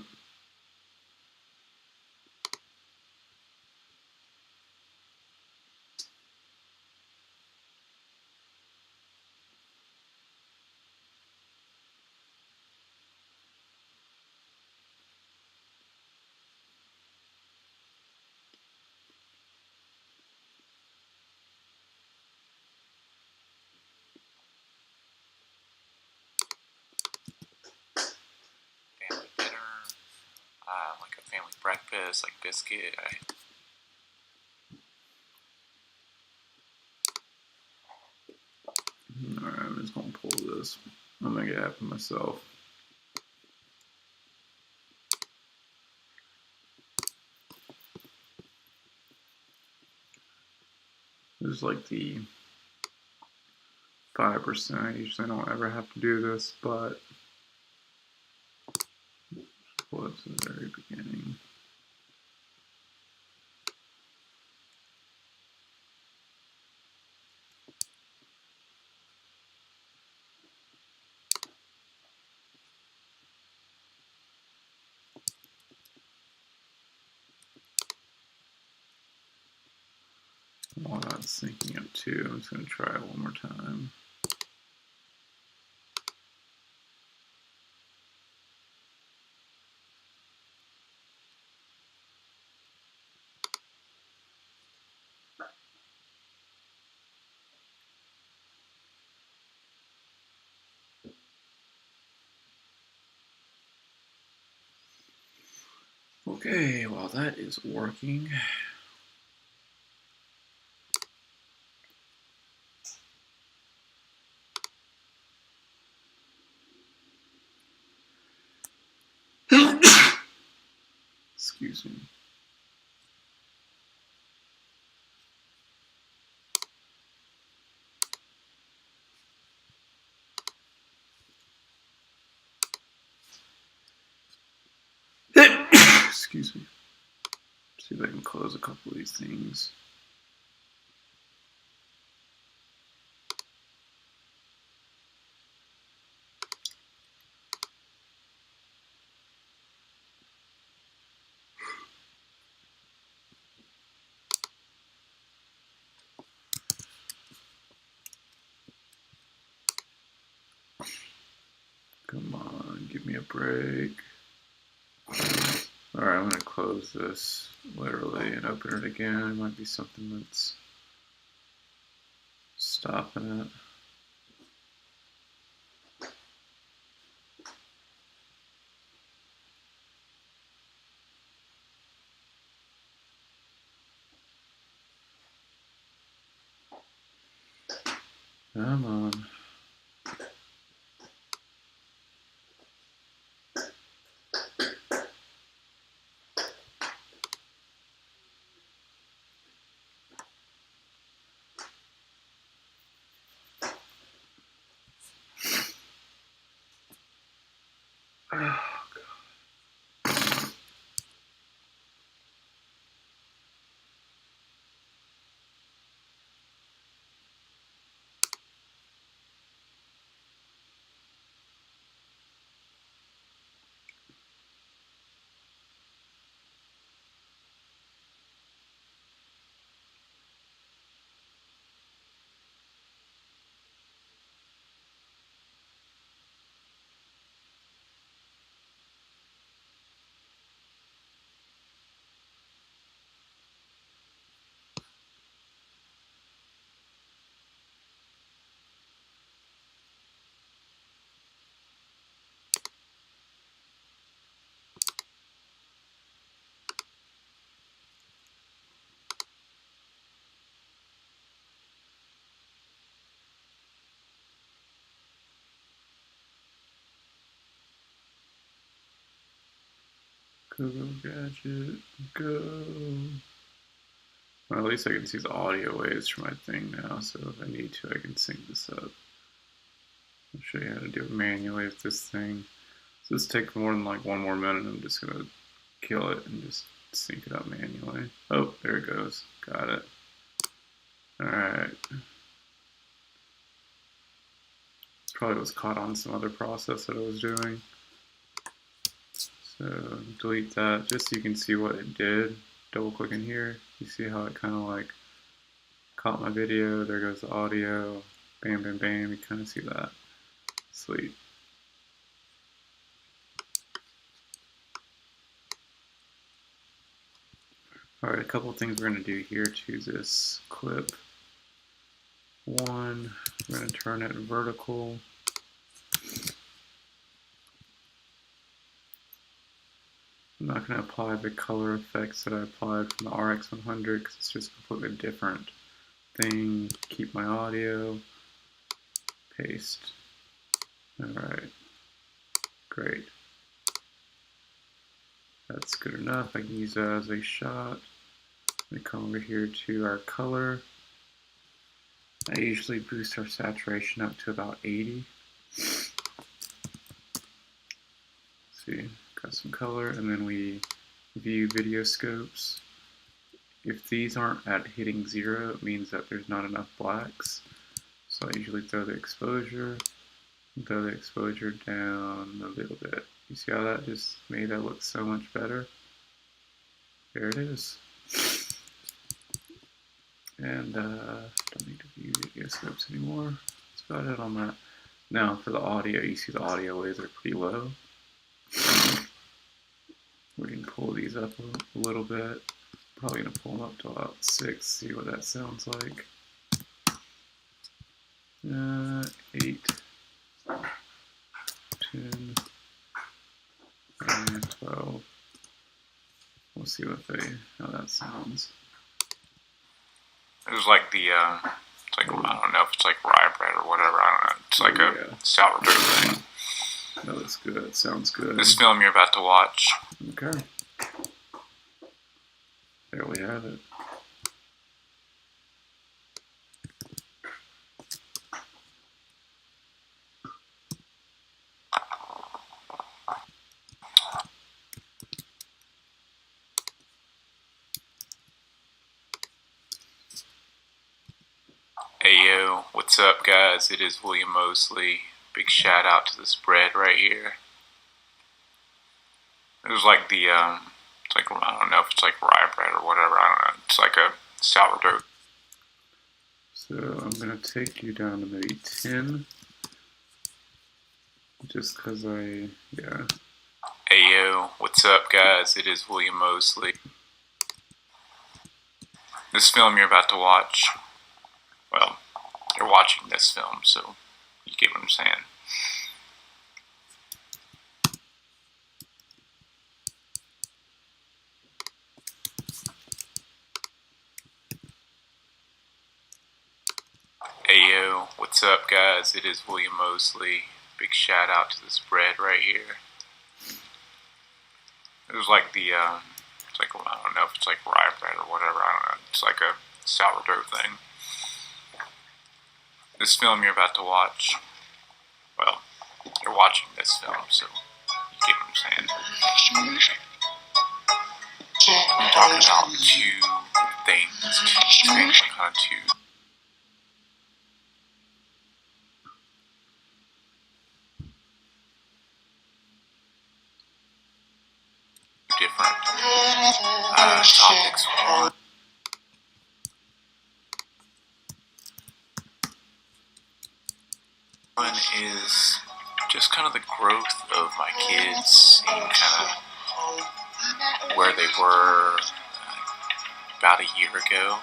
[SPEAKER 3] Family dinner, like a family breakfast, like biscuit.
[SPEAKER 1] Alright, I'm just gonna pull this. I'll make it happen myself. This is like the 5%. I usually don't ever have to do this, but what's the very beginning? while that's syncing up too, I'm just going to try it one more time. Okay, while that is working, excuse me. Excuse me. See if I can close a couple of these things. Come on, give me a break. Alright, I'm going to close this literally and open it again. It might be something that's stopping it. Come on. Go, gadget, go. Well, at least I can see the audio waves for my thing now, so if I need to, I can sync this up. I'll show you how to do it manually with this thing. So this takes more than like 1 more minute. I'm just going to kill it and just sync it up manually. Oh, there it goes. Got it. Alright. Probably was caught on some other process that I was doing. So delete that just so you can see what it did. Double click in here. You see how it kind of like caught my video. There goes the audio. Bam, bam, bam. You kind of see that. Sweet. Alright, a couple of things we're going to do here to this clip. One, we're going to turn it vertical. I'm not going to apply the color effects that I applied from the RX100 because it's just a completely different thing. Keep my audio. Paste. Alright. Great. That's good enough. I can use that as a shot. We come over here to our color. I usually boost our saturation up to about 80. See, got some color, and then we view video scopes. If these aren't at hitting 0, it means that there's not enough blacks. So I usually throw the exposure down a little bit. You see how that just made that look so much better? There it is. And don't need to view video scripts anymore. That's about it on that. Now for the audio, you see the audio waves are pretty low. We can pull these up a little bit. Probably gonna pull them up to about 6, see what that sounds like. 8, 10, 11, 12. We'll see how that sounds.
[SPEAKER 3] It was like the, it's like, I don't know if it's like rye bread or whatever, I don't know. It's like a sourdough thing.
[SPEAKER 1] That looks good, sounds good.
[SPEAKER 3] This film you're about to watch.
[SPEAKER 1] Okay. There we have it.
[SPEAKER 3] Hey yo, what's up guys? It is Will Mosley. Big shout out to this bread right here. It was like the, it's like, I don't know if it's like rye bread or whatever, I don't know. It's like a sourdough.
[SPEAKER 1] So I'm going to take you down to maybe 10. Just because yeah.
[SPEAKER 3] Hey yo, what's up guys? It is Will Mosley. This film you're about to watch, well, you're watching this film, so you get what I'm saying. Hey yo, what's up guys? It is Will Mosley. Big shout out to this bread right here. It was like the, it's like, I don't know if it's like rye bread or whatever, I don't know. It's like a sourdough thing. This film you're about to watch, well, you're watching this film, so you get what I'm saying. I'm talking about two things, kind of two. Different topics. One is just kind of the growth of my kids, seeing kind of where they were about a year ago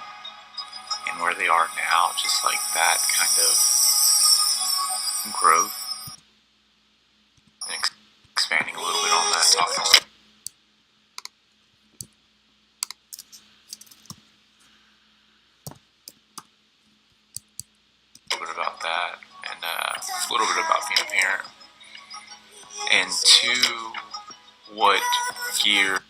[SPEAKER 3] and where they are now, just like that kind of growth, and expanding a little bit on that, talking a little bit about that, and a little bit about being a parent, and two, what gear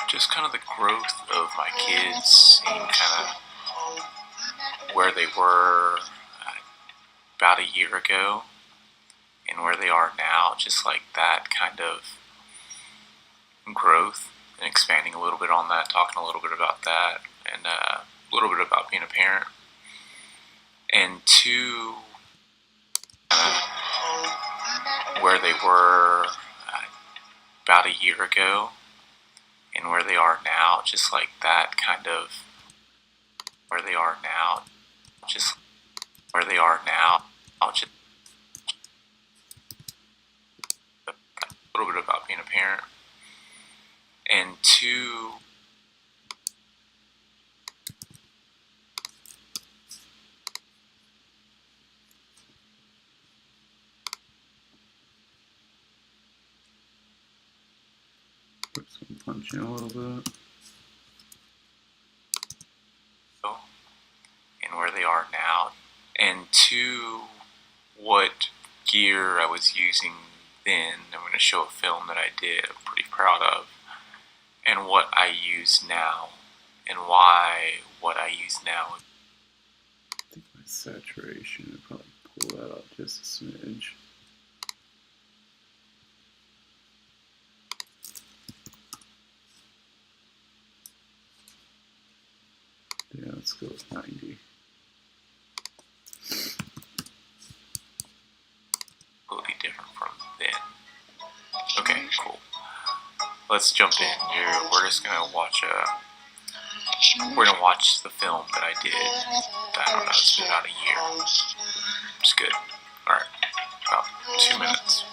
[SPEAKER 3] just kind of the growth of my kids, seeing kind of where they were about a year ago and where they are now, just like that kind of growth, and expanding a little bit on that, talking a little bit about that, and a little bit about being a parent, and two, where they were about a year ago and where they are now, just like that kind of where they are now, just where they are now, just a little bit about being a parent, and two,
[SPEAKER 1] punch in a little bit.
[SPEAKER 3] and where they are now, and two, what gear I was using then. I'm going to show a film that I did, I'm pretty proud of, and what I use now, and why what I use now.
[SPEAKER 1] I think my saturation would probably pull that up just a smidge. Yeah, let's go with 90.
[SPEAKER 3] Will be different from then. Okay, cool. Let's jump in here. We're just gonna watch the film that I did. I don't know, it's been about a year. It's good. Alright, about 2 minutes.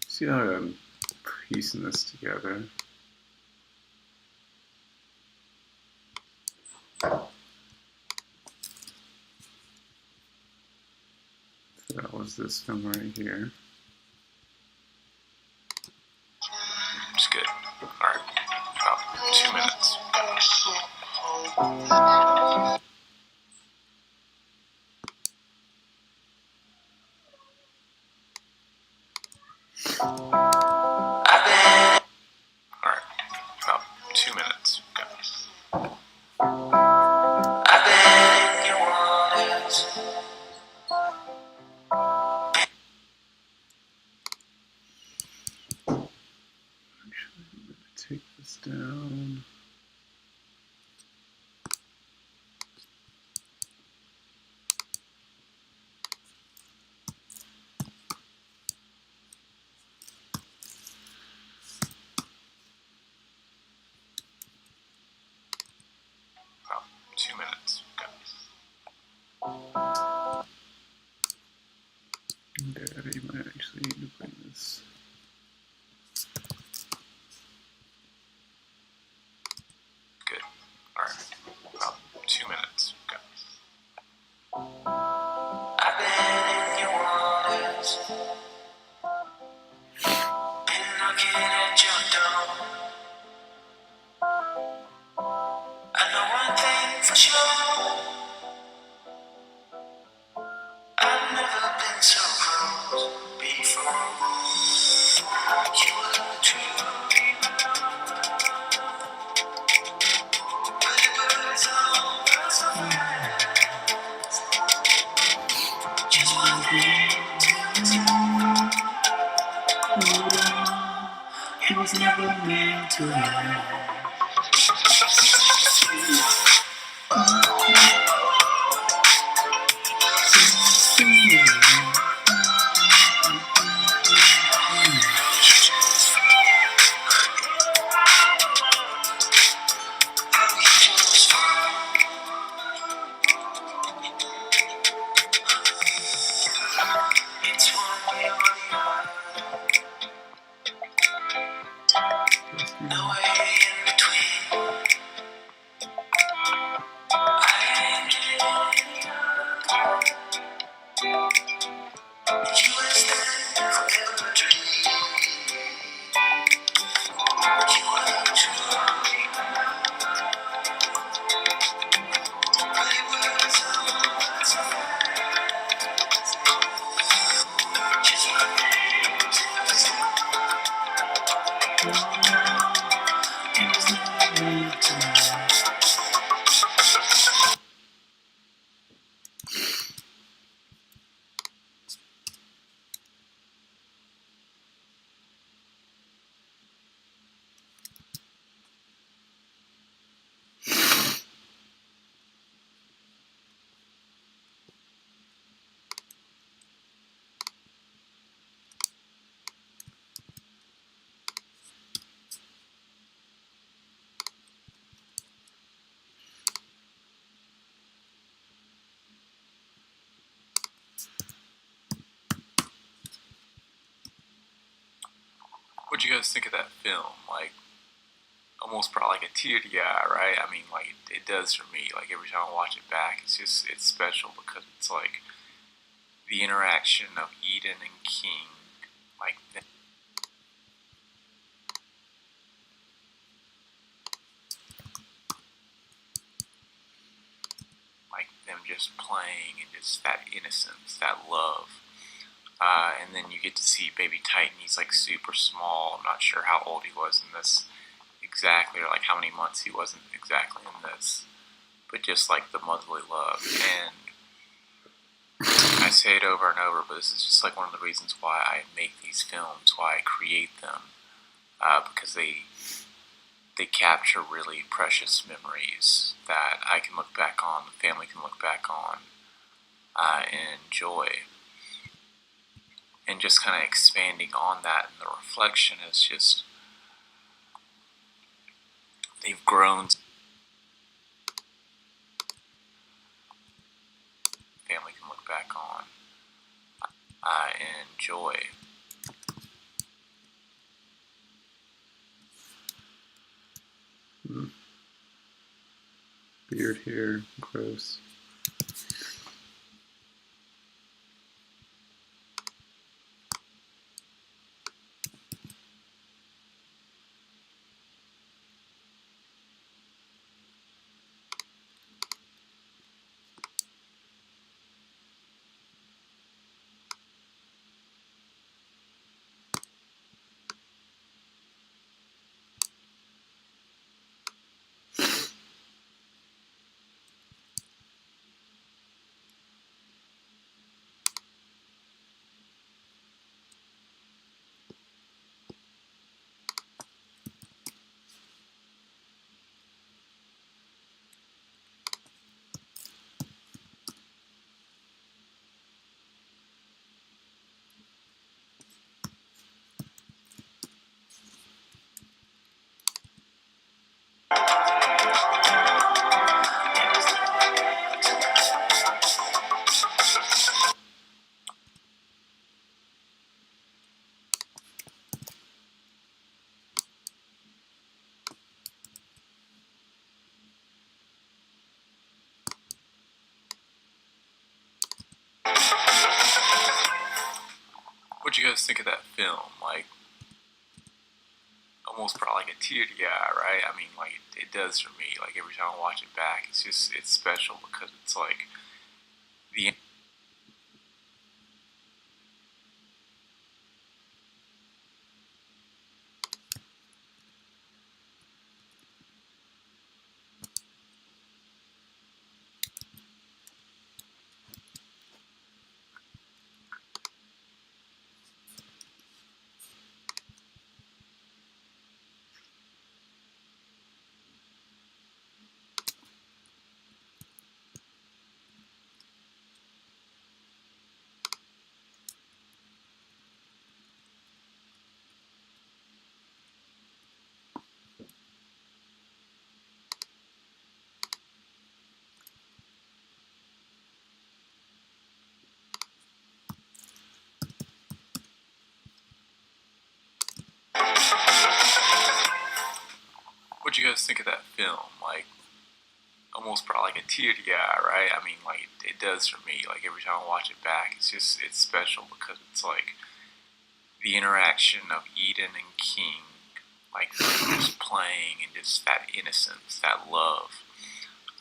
[SPEAKER 1] See how I'm piecing this together? So that was this film right here.
[SPEAKER 3] It's good. Alright, about 2 minutes. Alright, about 2 minutes. Go.
[SPEAKER 1] Actually, I'm going to take this down.
[SPEAKER 3] About 2 minutes. Go.
[SPEAKER 1] Okay, I might actually need to bring this.
[SPEAKER 3] Good. Alright, about 2 minutes. Go. I've been in your waters, been knocking at your door. I know one thing for sure, I've never been so close before. You were true, but it was all so fast. Just one thing to say, it was never meant to last. It's one way or the other, no way in between. I ain't getting any other. You was there forever dream. You were true, but it was all so fast. Just one thing to say, it was never meant to last. What'd you guys think of that film? Like, almost brought like a tear to your eye, right? I mean, like, it does for me. Like, every time I watch it back, it's special because it's like the interaction of Eyden and King. Like, just playing and just that innocence, that love. And then you get to see Baby Titan. He's like super small. I'm not sure how old he was in this exactly, or like how many months he wasn't exactly in this, but just like the motherly love. And I say it over and over, but this is just like one of the reasons why I make these films, why I create them, because they capture really precious memories that I can look back on, the family can look back on, and enjoy. And just kind of expanding on that, and the reflection is just, they've grown. Family can look back on, and enjoy.
[SPEAKER 1] Beard hair, gross.
[SPEAKER 3] What'd you guys think of that film? Like, almost brought like a tear to your eye, right? I mean, like, it does for me. Like, every time I watch it back, it's special because it's like the What'd you guys think of that film? Like, almost brought like a tear to your eye, right? I mean, like, it does for me. Like, every time I watch it back, it's special because it's like the interaction of Eyden and King, like just playing and just that innocence, that love.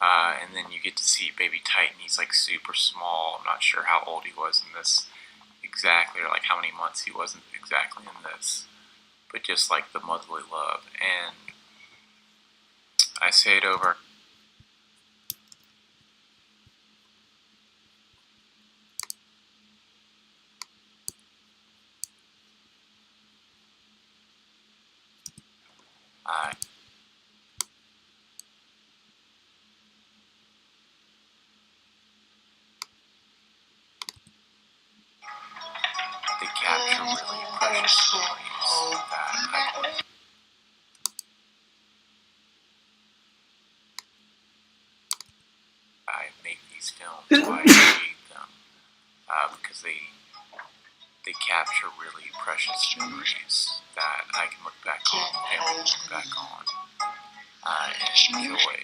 [SPEAKER 3] And then you get to see Baby Titan. He's like super small. I'm not sure how old he was in this exactly, or like how many months he wasn't exactly in this, but just like the motherly love. And I say it over. They capture really precious memories that I make these films, why I create them, because they capture really precious memories that I can look back on, family can look back on, and enjoy.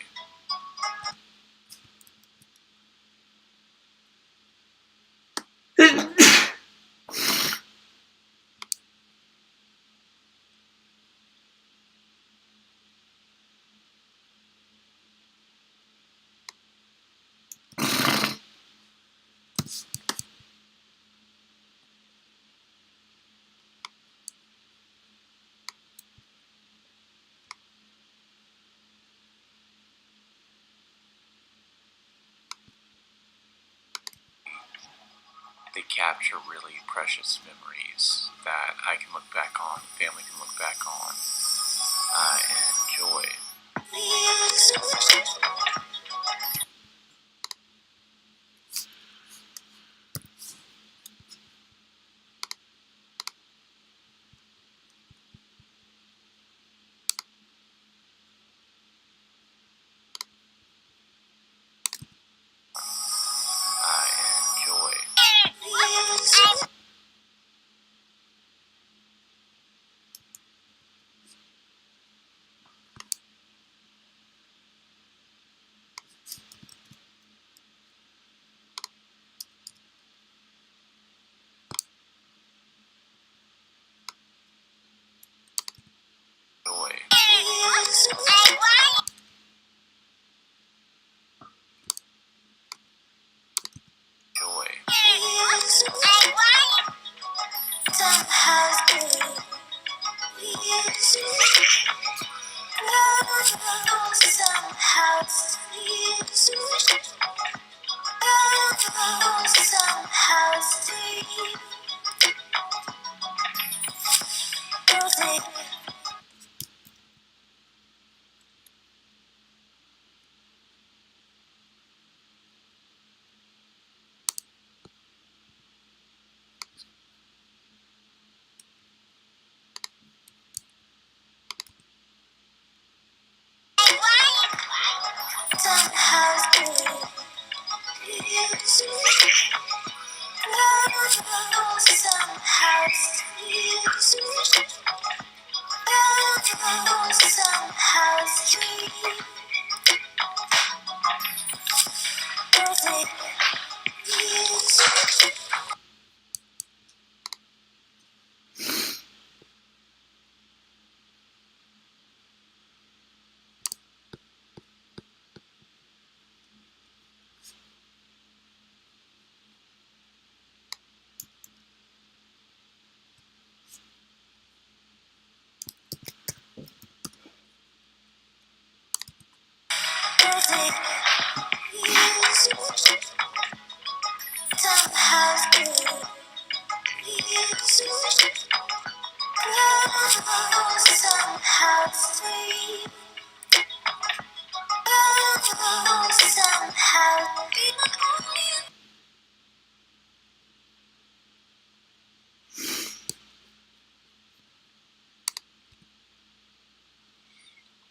[SPEAKER 3] they capture really precious memories that I can look back on, family can look back on, and enjoy.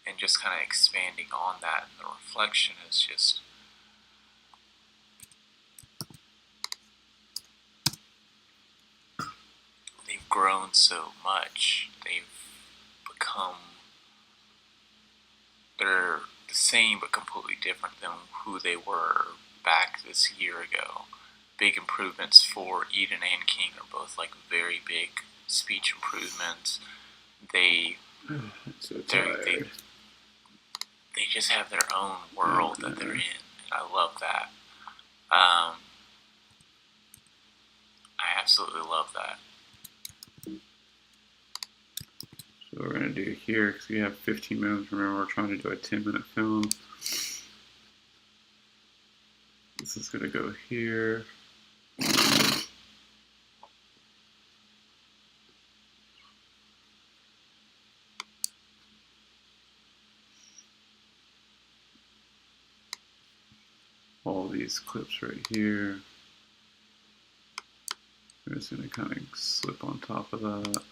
[SPEAKER 3] And just kind of expanding on that, and the reflection is just they've grown so much. They've become, they're the same but completely different than who they were back this year ago. Big improvements for Eyden and King are both like very big speech improvements. They just have their own world that they're in, and I love that. I absolutely love that.
[SPEAKER 1] So what we're going to do here, because we have 15 minutes, remember we're trying to do a 10-minute film. This is going to go here. All these clips right here. I'm just going to kind of slip on top of that.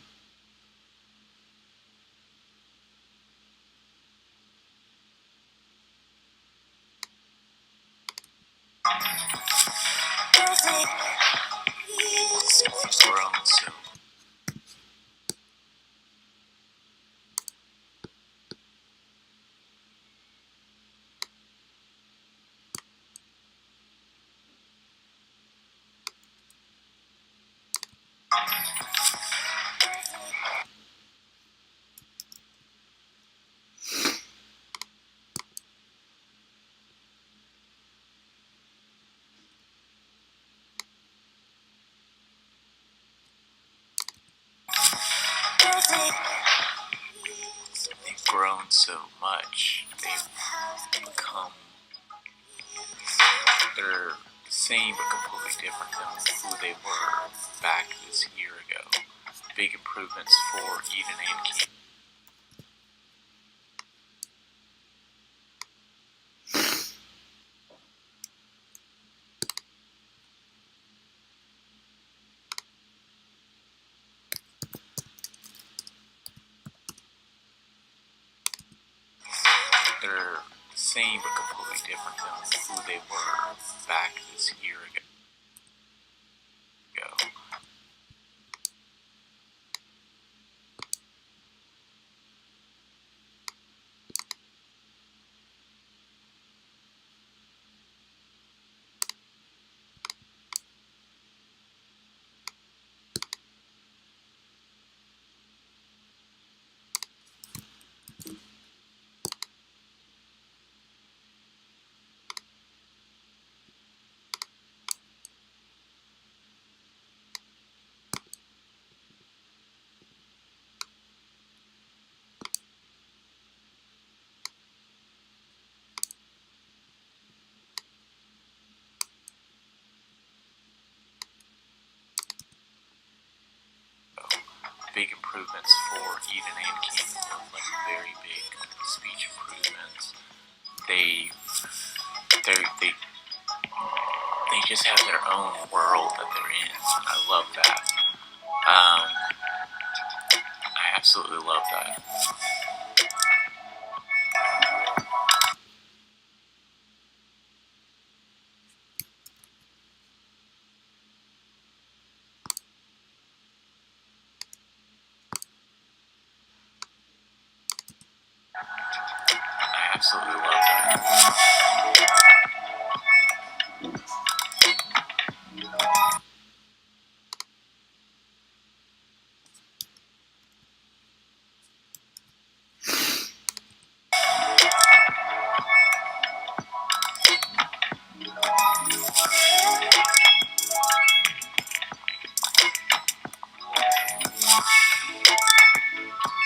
[SPEAKER 1] They've grown so much. They've become, they're the same but completely different than who they were back this year ago. Big improvements for Eyden and Keith. They're the same but completely different than who they were back this year ago. Big improvements for Eyden and Keith, like very big speech improvements. They just have their own world that they're in. I love that. I absolutely love that. I absolutely love that.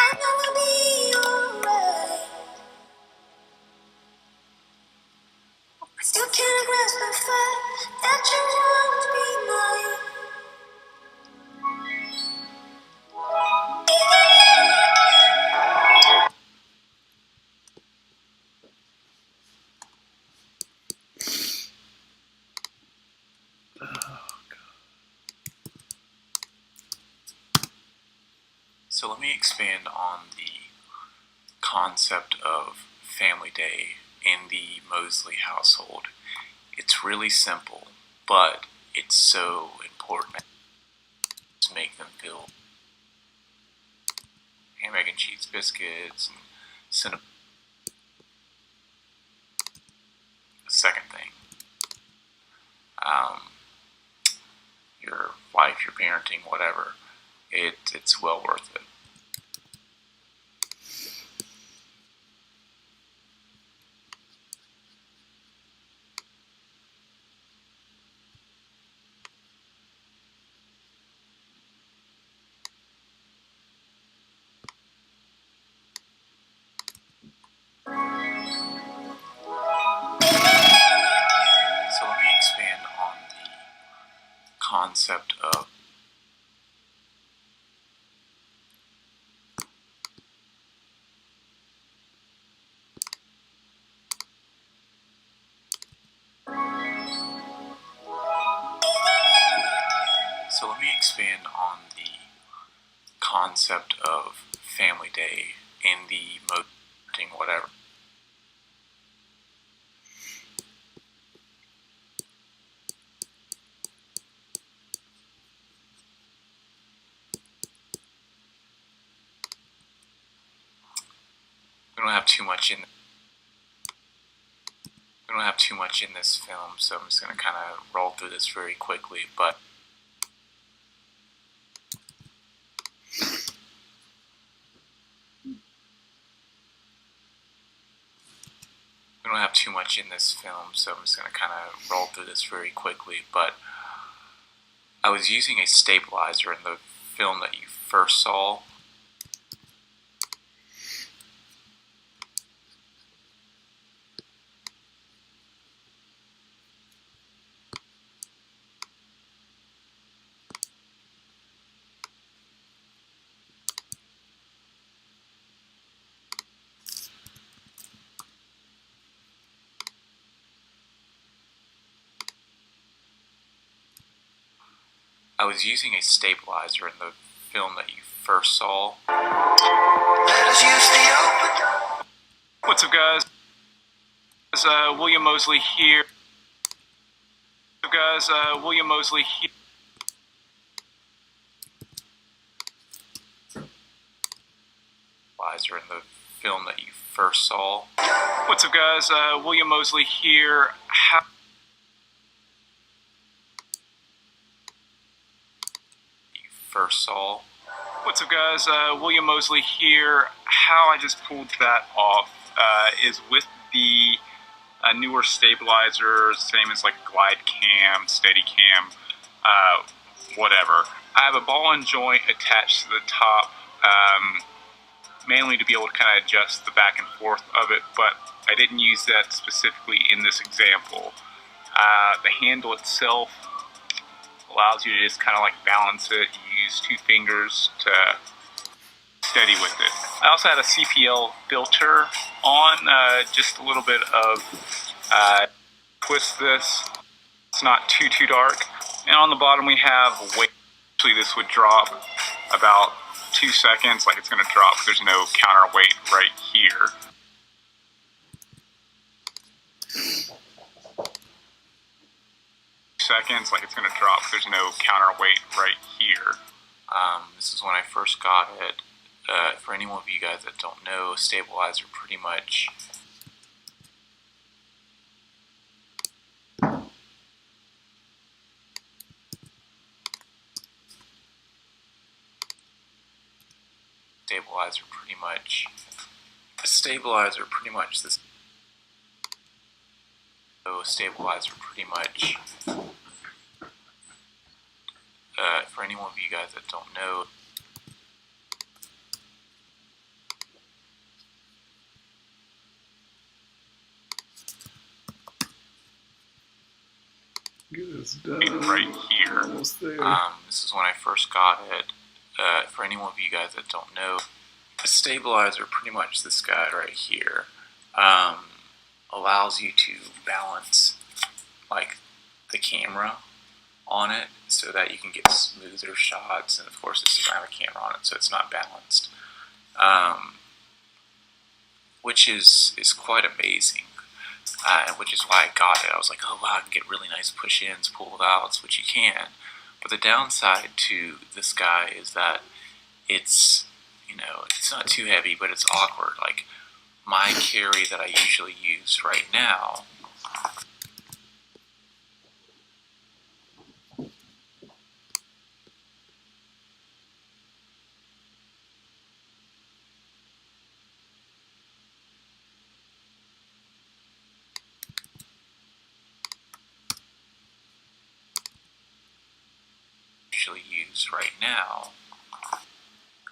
[SPEAKER 2] I'm gonna be alright. I still can't grasp the fact that you won't be mine.
[SPEAKER 1] So let me expand on the concept of family day in the Mosley household. It's really simple, but it's so important to make them feel ham, egg, and cheese biscuits and cinnamon. Second thing, your life, your parenting, whatever, it's well worth it. So let me expand on the concept of family day in the parenting, whatever. We don't have too much in this film, so I'm just going to kind of roll through this very quickly. But we don't have too much in this film, so I'm just going to kind of roll through this very quickly. But I was using a stabilizer in the film that you first saw. I was using a stabilizer in the film that you first saw.
[SPEAKER 3] What's up, guys? It's William Mosley here. What's up, guys? William Mosley here.
[SPEAKER 1] In the film that you first saw.
[SPEAKER 3] What's up, guys? William Mosley here. What's up, guys? William Mosley here. How I just pulled that off is with the newer stabilizers, same as like glide cam, steady cam, whatever. I have a ball and joint attached to the top, mainly to be able to kind of adjust the back and forth of it, but I didn't use that specifically in this example. The handle itself allows you to just kind of like balance it. You use 2 fingers to steady with it. I also had a CPL filter on, just a little bit of twist this. It's not too dark. And on the bottom we have weight. Actually, this would drop about 2 seconds, like it's going to drop. There's no counterweight right here. Seconds, like it's going to drop. There's no counterweight right here.
[SPEAKER 1] This is when I first got it. For any one of you guys that don't know, stabilizer pretty much this. So stabilizer pretty much. For any one of you guys that don't know.
[SPEAKER 3] Right here.
[SPEAKER 1] This is when I first got it. For any one of you guys that don't know, a stabilizer, pretty much this guy right here, allows you to balance like the camera on it so that you can get smoother shots. And of course, this doesn't have a camera on it, so it's not balanced, which is quite amazing. And which is why I got it. I was like, oh wow, I can get really nice push-ins, pull-outs, which you can. But the downside to this guy is that it's, you know, it's not too heavy, but it's awkward. Like my carry that I usually use right now,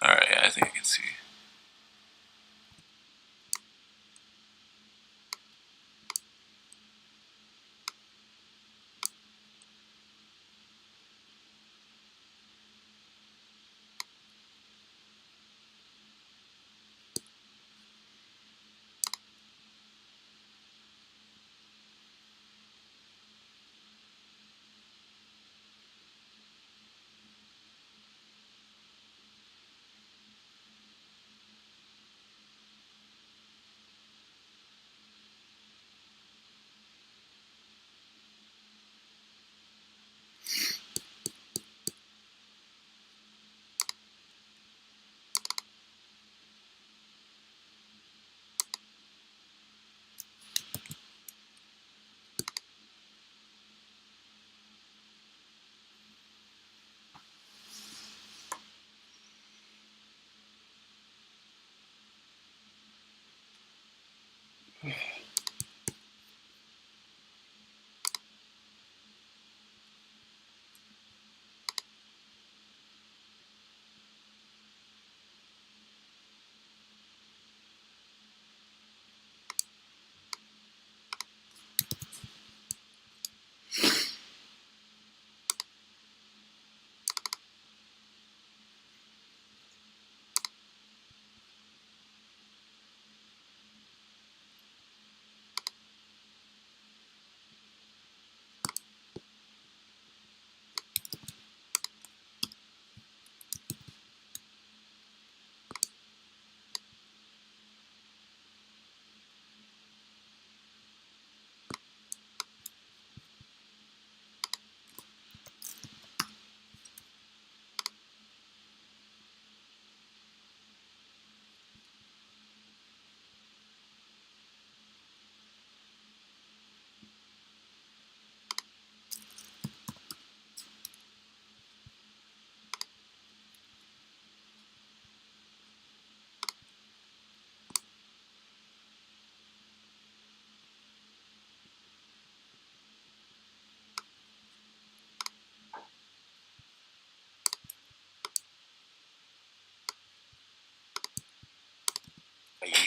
[SPEAKER 1] Alright, yeah, I think I can see.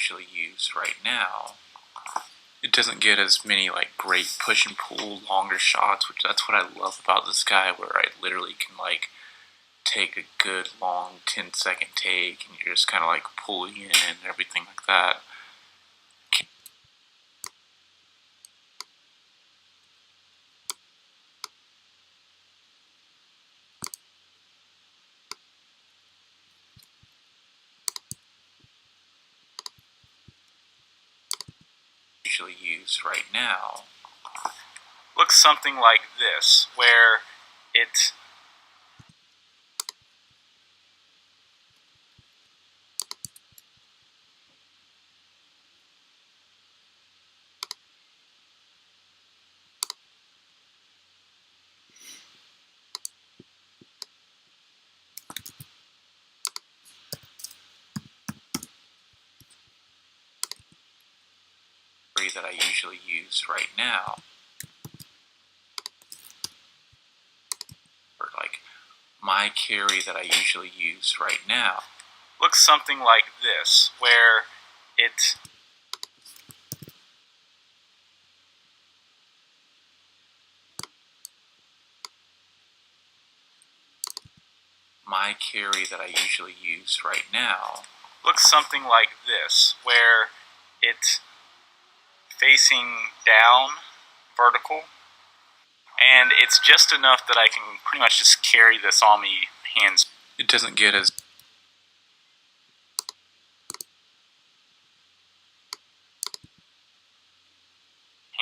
[SPEAKER 1] usually use right now. It doesn't get as many like great push and pull longer shots, which that's what I love about this guy, where I literally can like take a good long 10-second take and you're just kind of like pulling in and everything like that. Usually use right now looks something like this, where it's that I usually use right now, or like my carry that I usually use right now, looks something like this, where it's my carry that I usually use right now, looks something like this, where it's facing down, vertical, and it's just enough that I can pretty much just carry this on me hands. It doesn't get as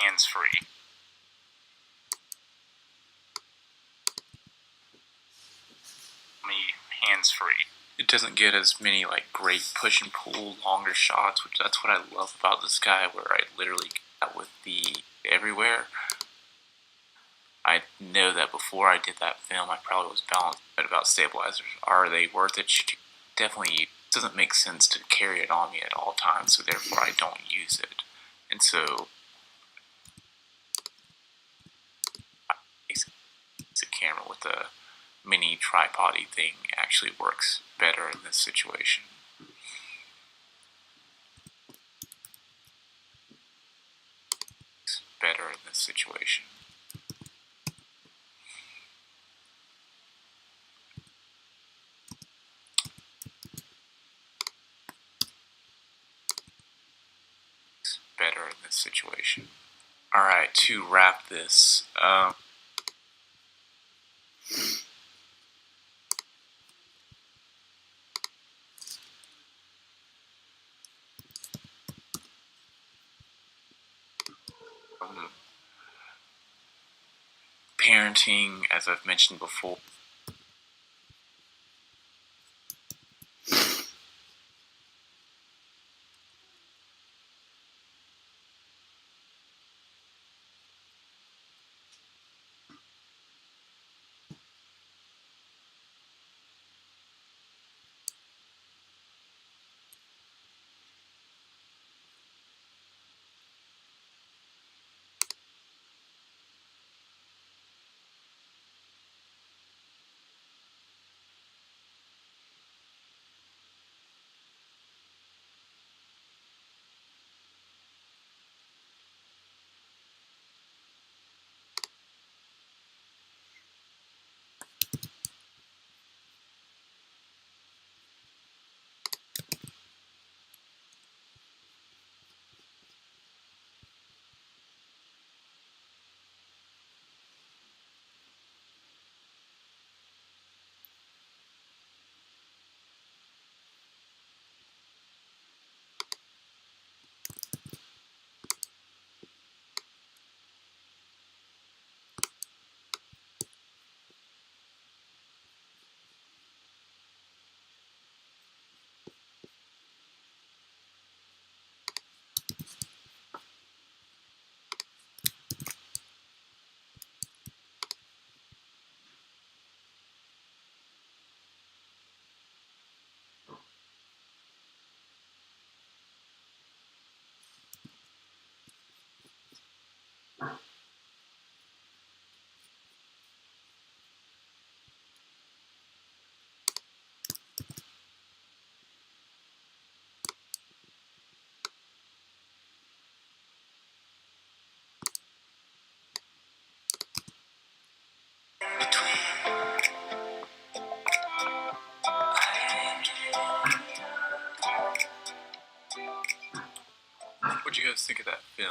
[SPEAKER 1] hands-free. Me hands-free. It doesn't get as many like great push and pull longer shots, which that's what I love about this guy, where I literally got with the everywhere. I know that before I did that film, I probably was balanced about stabilizers. Are they worth it? Definitely. It doesn't make sense to carry it on me at all times, so therefore I don't use it. And so the camera with the mini tripod-y thing actually works better in this situation. Better in this situation. Better in this situation. Alright, to wrap this, parenting, as I've mentioned before,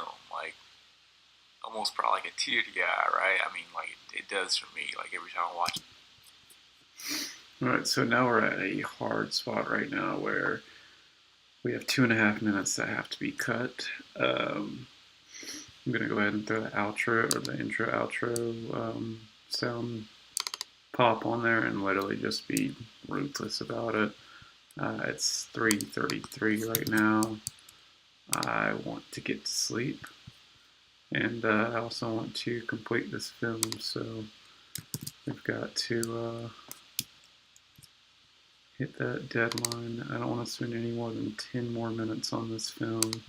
[SPEAKER 3] film. Like, almost brought like a tear to your eye, right? I mean, like, it does for me, like, every time I watch it.
[SPEAKER 1] Alright, so now we're at a hard spot right now where we have 2.5 minutes that have to be cut. I'm going to go ahead and throw the outro, or the intro-outro sound pop on there and literally just be ruthless about it. It's 3:33 right now. I want to get to sleep, and I also want to complete this film, so we've got to hit that deadline. I don't want to spend any more than 10 more minutes on this film.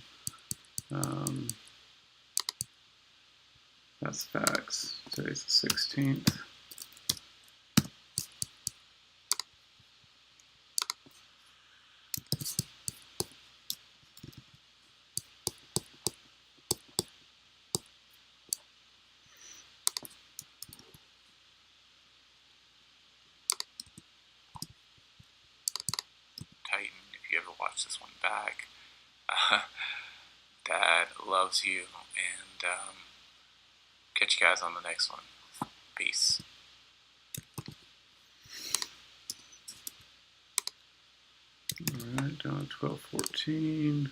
[SPEAKER 1] That's facts. Today's the 16th.
[SPEAKER 3] Titan, if you ever watch this one back, Dad loves you, and catch you guys on the next one. Peace.
[SPEAKER 1] Alright, down to 12:14.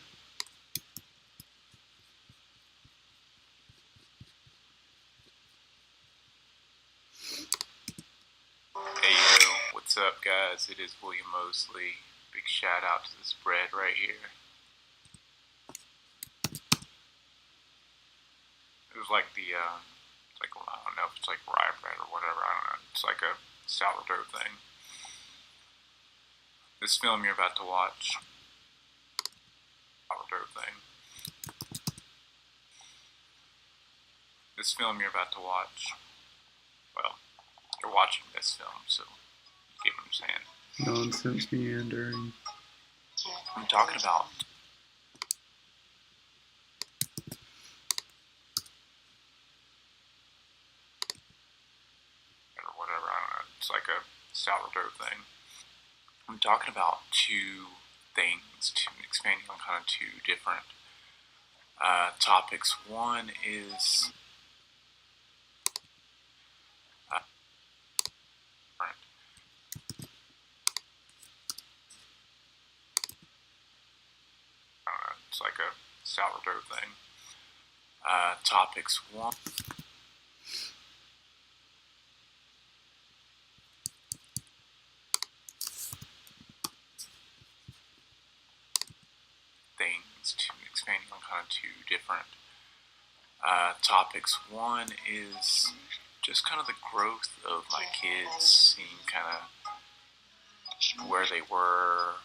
[SPEAKER 3] Hey yo, what's up guys? It is William Mosley. Big shout out to this bread right here. It was like the, it's like, I don't know if it's like rye bread or whatever, I don't know. It's like a sourdough thing. This film you're about to watch, sourdough thing. This film you're about to watch, well, you're watching this film, so you get what I'm saying.
[SPEAKER 1] Nonsense meandering.
[SPEAKER 3] I'm talking about or whatever, I don't know. It's like a sourdough thing. I'm talking about two things, expanding on kind of two different topics. One is it's like a sourdough thing. Topics one. Things to expanding on kind of two different topics. One is just kind of the growth of my kids, seeing kind of where they were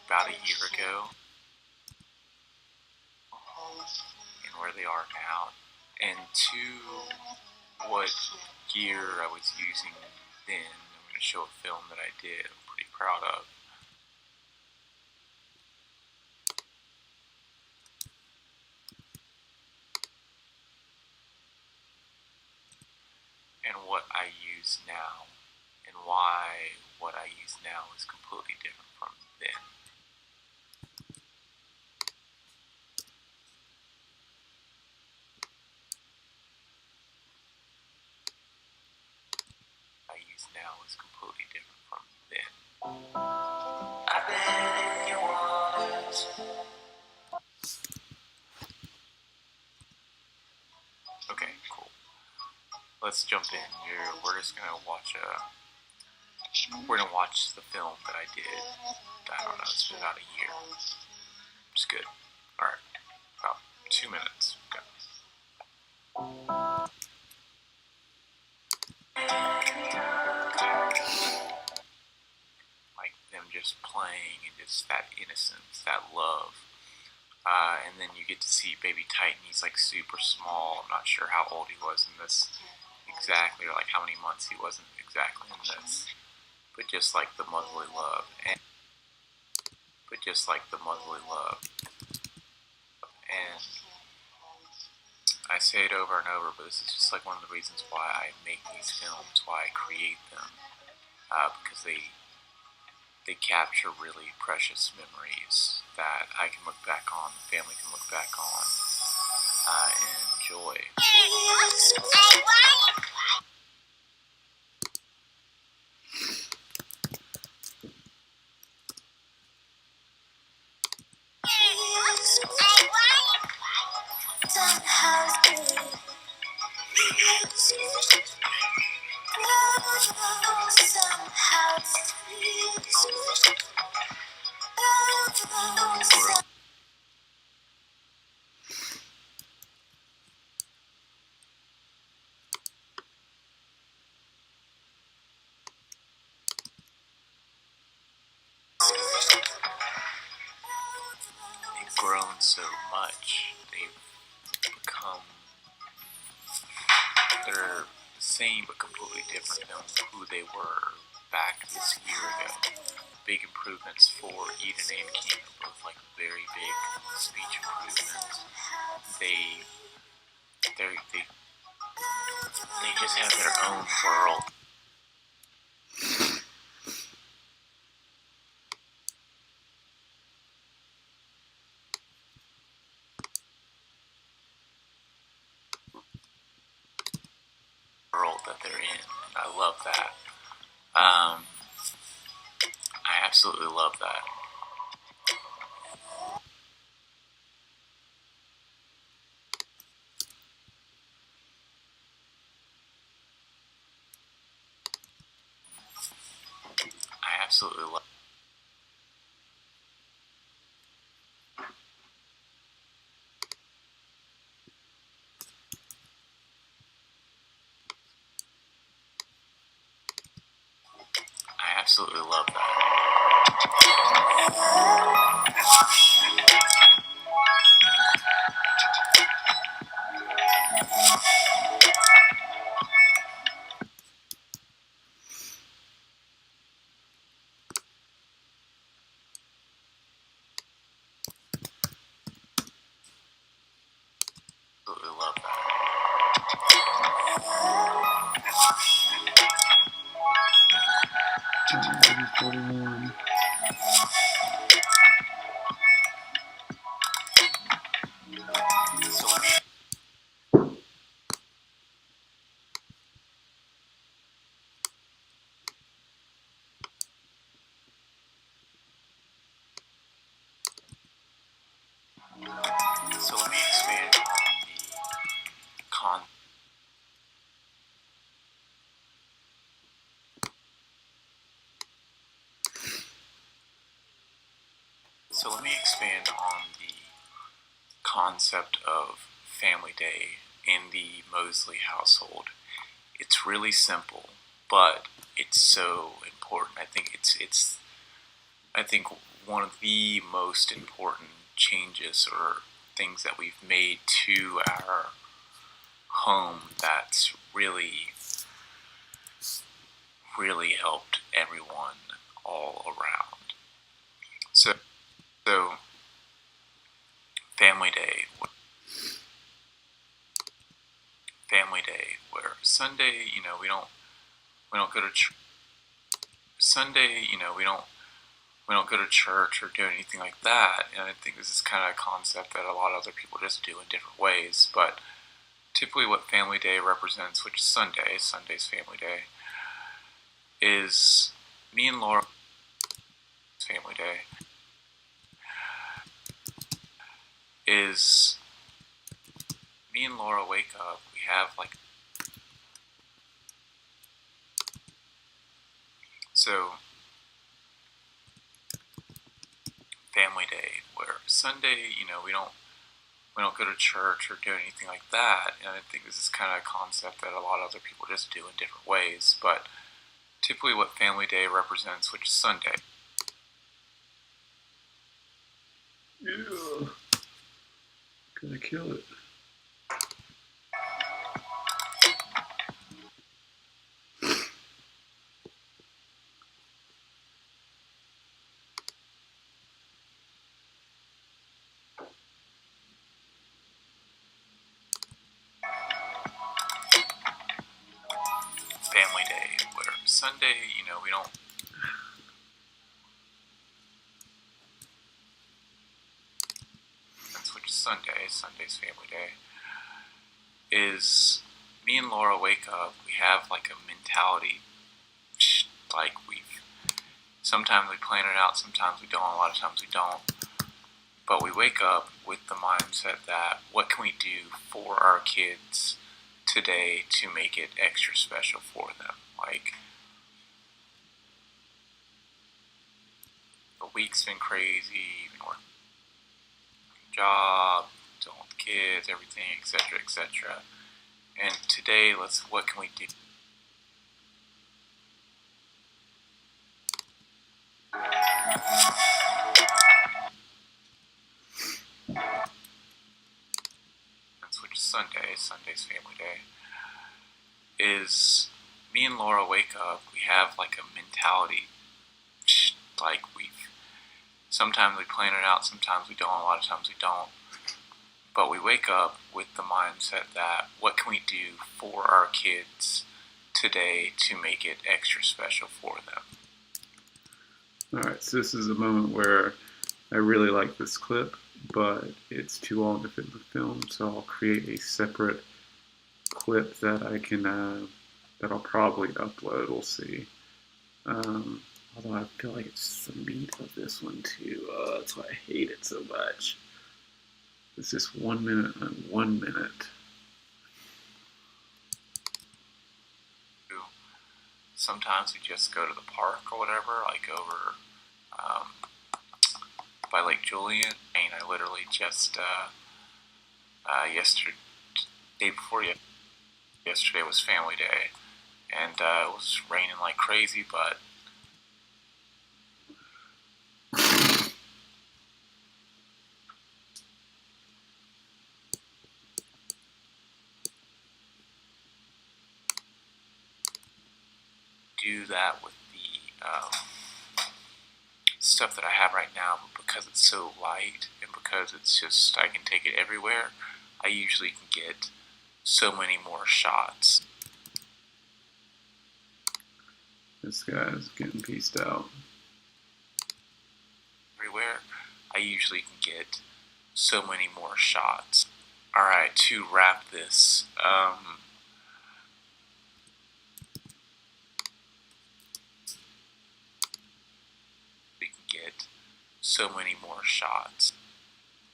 [SPEAKER 3] about a year ago and where they are now, and two, what gear I was using then. I'm going to show a film that I did I'm pretty proud of. And what I use now, and why what I use now is completely different from then. I use now is completely different from then. I've been in your waters. Okay, cool. Let's jump in here. We're just gonna watch the film that I did. I don't know, it's been about a year. It's good. Alright. About 2 minutes. Okay. Like them just playing and just that innocence, that love. And then you get to see baby Titan. He's like super small. I'm not sure how old he was in this exactly, or like how many months he wasn't exactly in this. But just like the motherly love, and I say it over and over, but this is just like one of the reasons why I make these films, why I create them, because they they capture really precious memories that I can look back on, the family can look back on, and enjoy. They've grown so much. They've become, they're the same but completely different than who they were back this year ago. Big improvements for Eyden and King, both like very big speech improvements. They just have their own world. World that they're in. I love that. I absolutely love that. I absolutely love. I absolutely love that. Absolutely love that. So let me expand on the concept of Family Day in the Mosley household. It's really simple, but it's so important. I think one of the most important changes or things that we've made to our home that's really helped everyone all around. So Family Day, where Sunday, we don't go to Sunday, we don't go to church or do anything like that. And I think this is kind of a concept that a lot of other people just do in different ways. But typically what Family Day represents, which is Sunday's Family Day, is me and Laura's Family Day, is me and Laura wake up, we have so Family Day, where Sunday, we don't go to church or do anything like that. And I think this is kind of a concept that a lot of other people just do in different ways. But typically what Family Day represents, which is Sunday.
[SPEAKER 1] Ew. Gonna kill it.
[SPEAKER 3] Family Day, where Sunday, we don't
[SPEAKER 1] Sunday, Sunday's family day, is me and Laura wake up, we have like a mentality, like sometimes we plan it out, sometimes we don't, a lot of times we don't, but we wake up with the mindset that what can we do for our kids today to make it extra special for them. Like, the week's been crazy, been working job, dealing with kids, everything, etc., etc. And today, what can we do? Which is Sunday, Sunday's family day, is me and Laura wake up, we have like a mentality, like sometimes we plan it out, sometimes we don't, a lot of times we don't, but we wake up with the mindset that what can we do for our kids today to make it extra special for them. Alright, so this is a moment where I really like this clip, but it's too long to fit in the film, so I'll create a separate clip that I can, that I'll probably upload, we'll see. Although I feel like it's the meat of this one too, that's why I hate it so much. It's just 1 minute and 1 minute. Sometimes we just go to the park or whatever, like over by Lake Julian. And I literally just yesterday was family day, and it was raining like crazy, but do that with the stuff that I have right now, but because it's so light and because it's just, I can take it everywhere, I usually can get so many more shots. This guy's getting pieced out. Everywhere, I usually can get so many more shots. Alright, to wrap this, we can get so many more shots.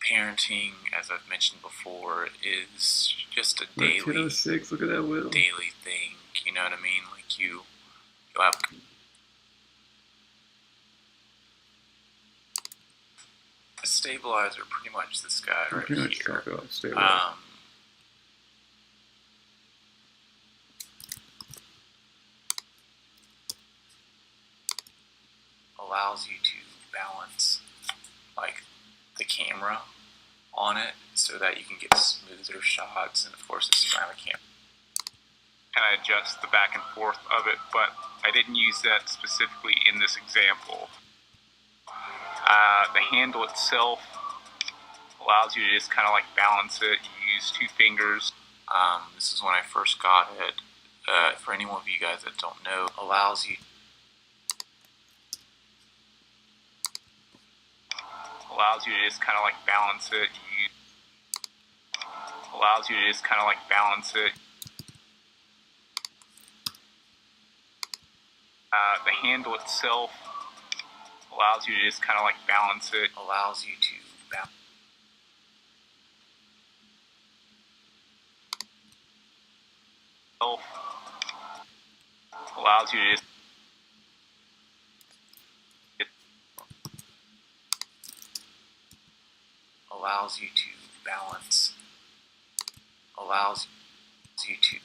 [SPEAKER 1] Parenting, as I've mentioned before, is just a daily, look at that, Will. Daily thing. You know what I mean? Like you have a stabilizer, pretty much this guy right here. Allows you to balance like the camera on it so that you can get smoother shots, and of course it's around the camera.
[SPEAKER 3] Kind of adjust the back and forth of it, but I didn't use that specifically in this example. The handle itself allows you to just kind of like balance it. You use 2 fingers. This is when I first got it. For any one of you guys that don't know, allows you to just kind of like balance it. Allows you to just kind of like balance it. The handle itself allows you to just kind of like balance it. Allows you to balance. Allows you to just allows you to balance. Allows you to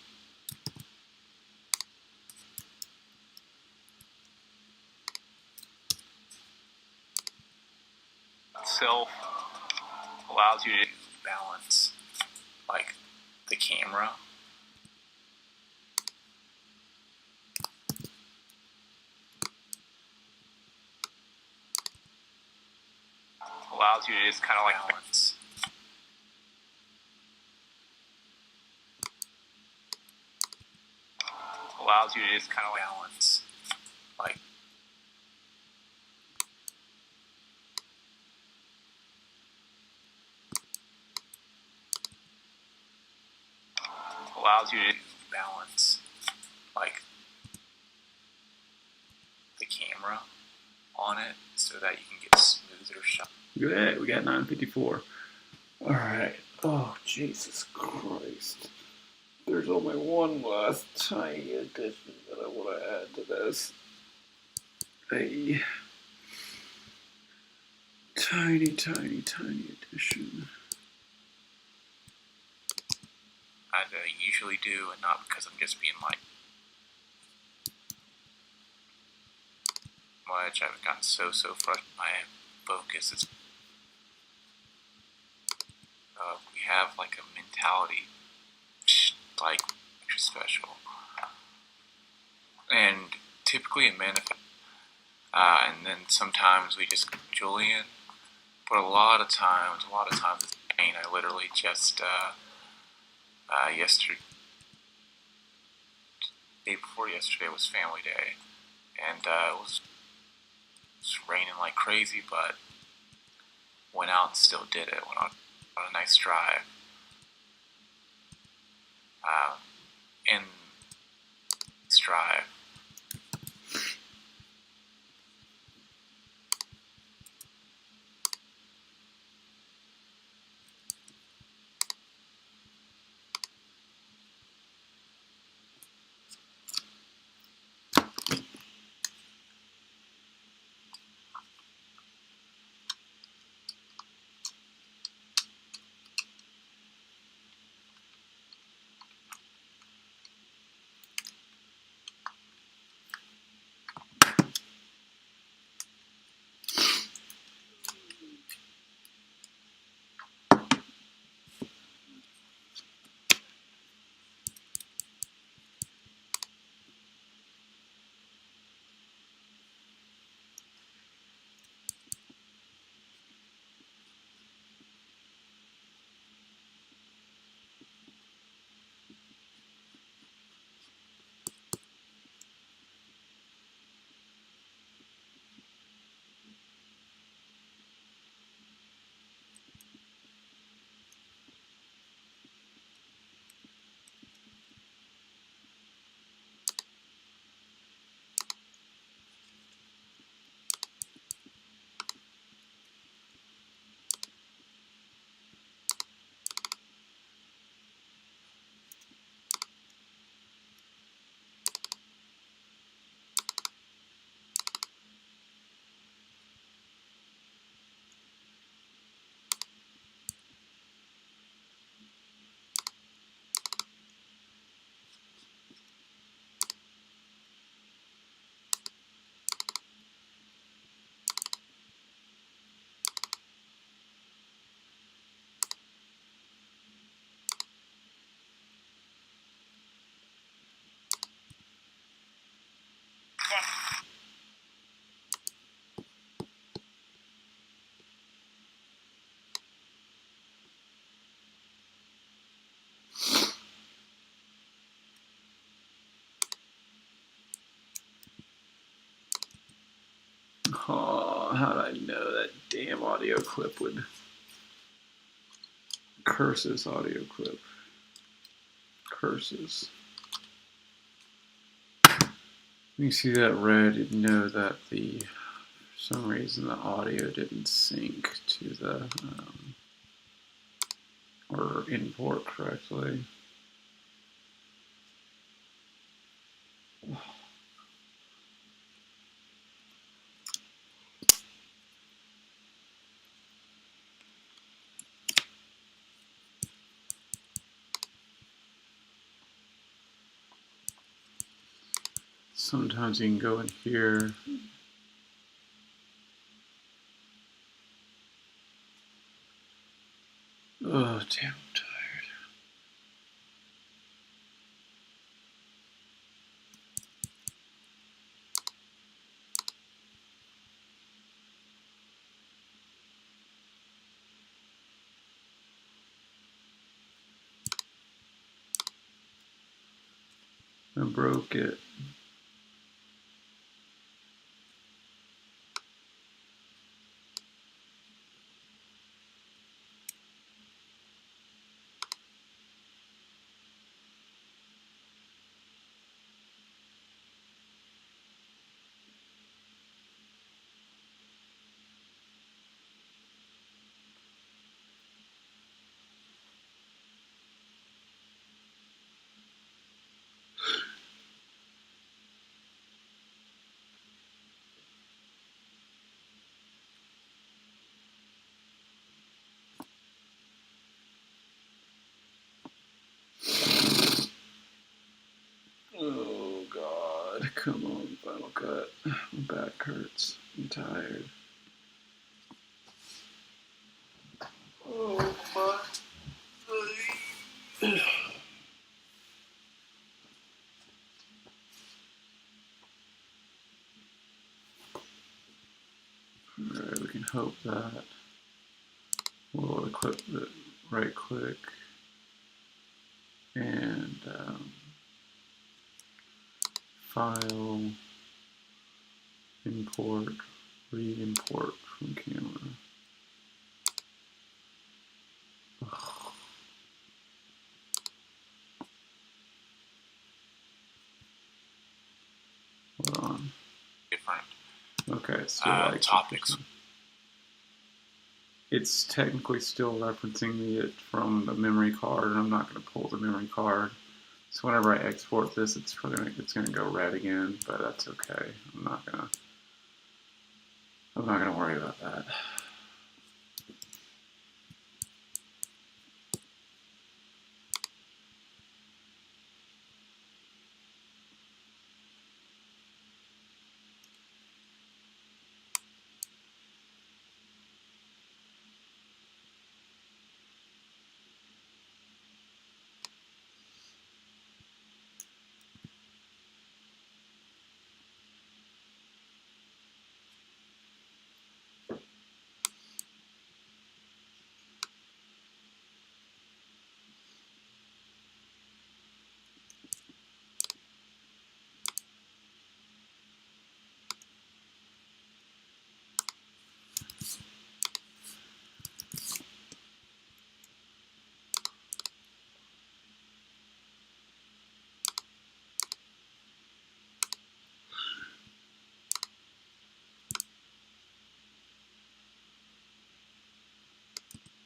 [SPEAKER 3] itself allows you to balance like the camera. Allows you to just kind of like balance. Allows you to just kind of balance like allows you to balance like the camera on it so that you can get smoother shots.
[SPEAKER 1] Good, we got 954. Alright. Oh, Jesus Christ. There's only one last tiny addition that I want to add to this. A tiny, tiny, tiny addition.
[SPEAKER 3] I usually do, and not because I'm just being like much. I've gotten so frustrated. My focus is. We have like a mentality, like extra special, and typically it manifests. And then sometimes we just Julian, but a lot of times it's pain. I literally just yesterday, day before yesterday was family day, and it was raining like crazy, but went out and still did it. Went on a nice drive. In this drive.
[SPEAKER 1] Oh, how'd I know that damn audio clip would curse this audio clip? Curses. You see that red, you'd know that for some reason the audio didn't sync to the or import correctly. Sometimes you can go in here. Oh, damn, I'm tired. I broke it. back hurts. I'm tired. Oh my. Alright, we can hope that we'll equip the right click and file, import, re-import from camera. Ugh. Hold on.
[SPEAKER 3] Different
[SPEAKER 1] Okay, it's still like
[SPEAKER 3] topics.
[SPEAKER 1] It's technically still referencing it from the memory card, and I'm not going to pull the memory card. So whenever I export this, it's going to go red again, but that's okay. I'm not going to worry about that.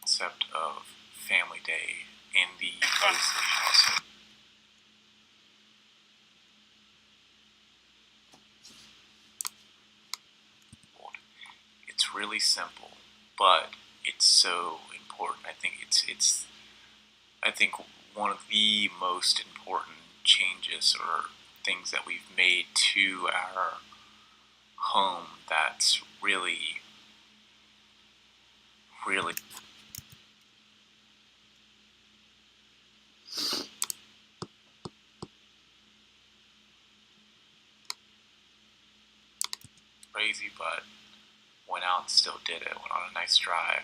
[SPEAKER 3] Concept of family day in the Mosley household. It's really simple, but it's so important. I think it's one of the most important changes or things that we've made to our home that's really crazy, but went out and still did it. Went on a nice drive.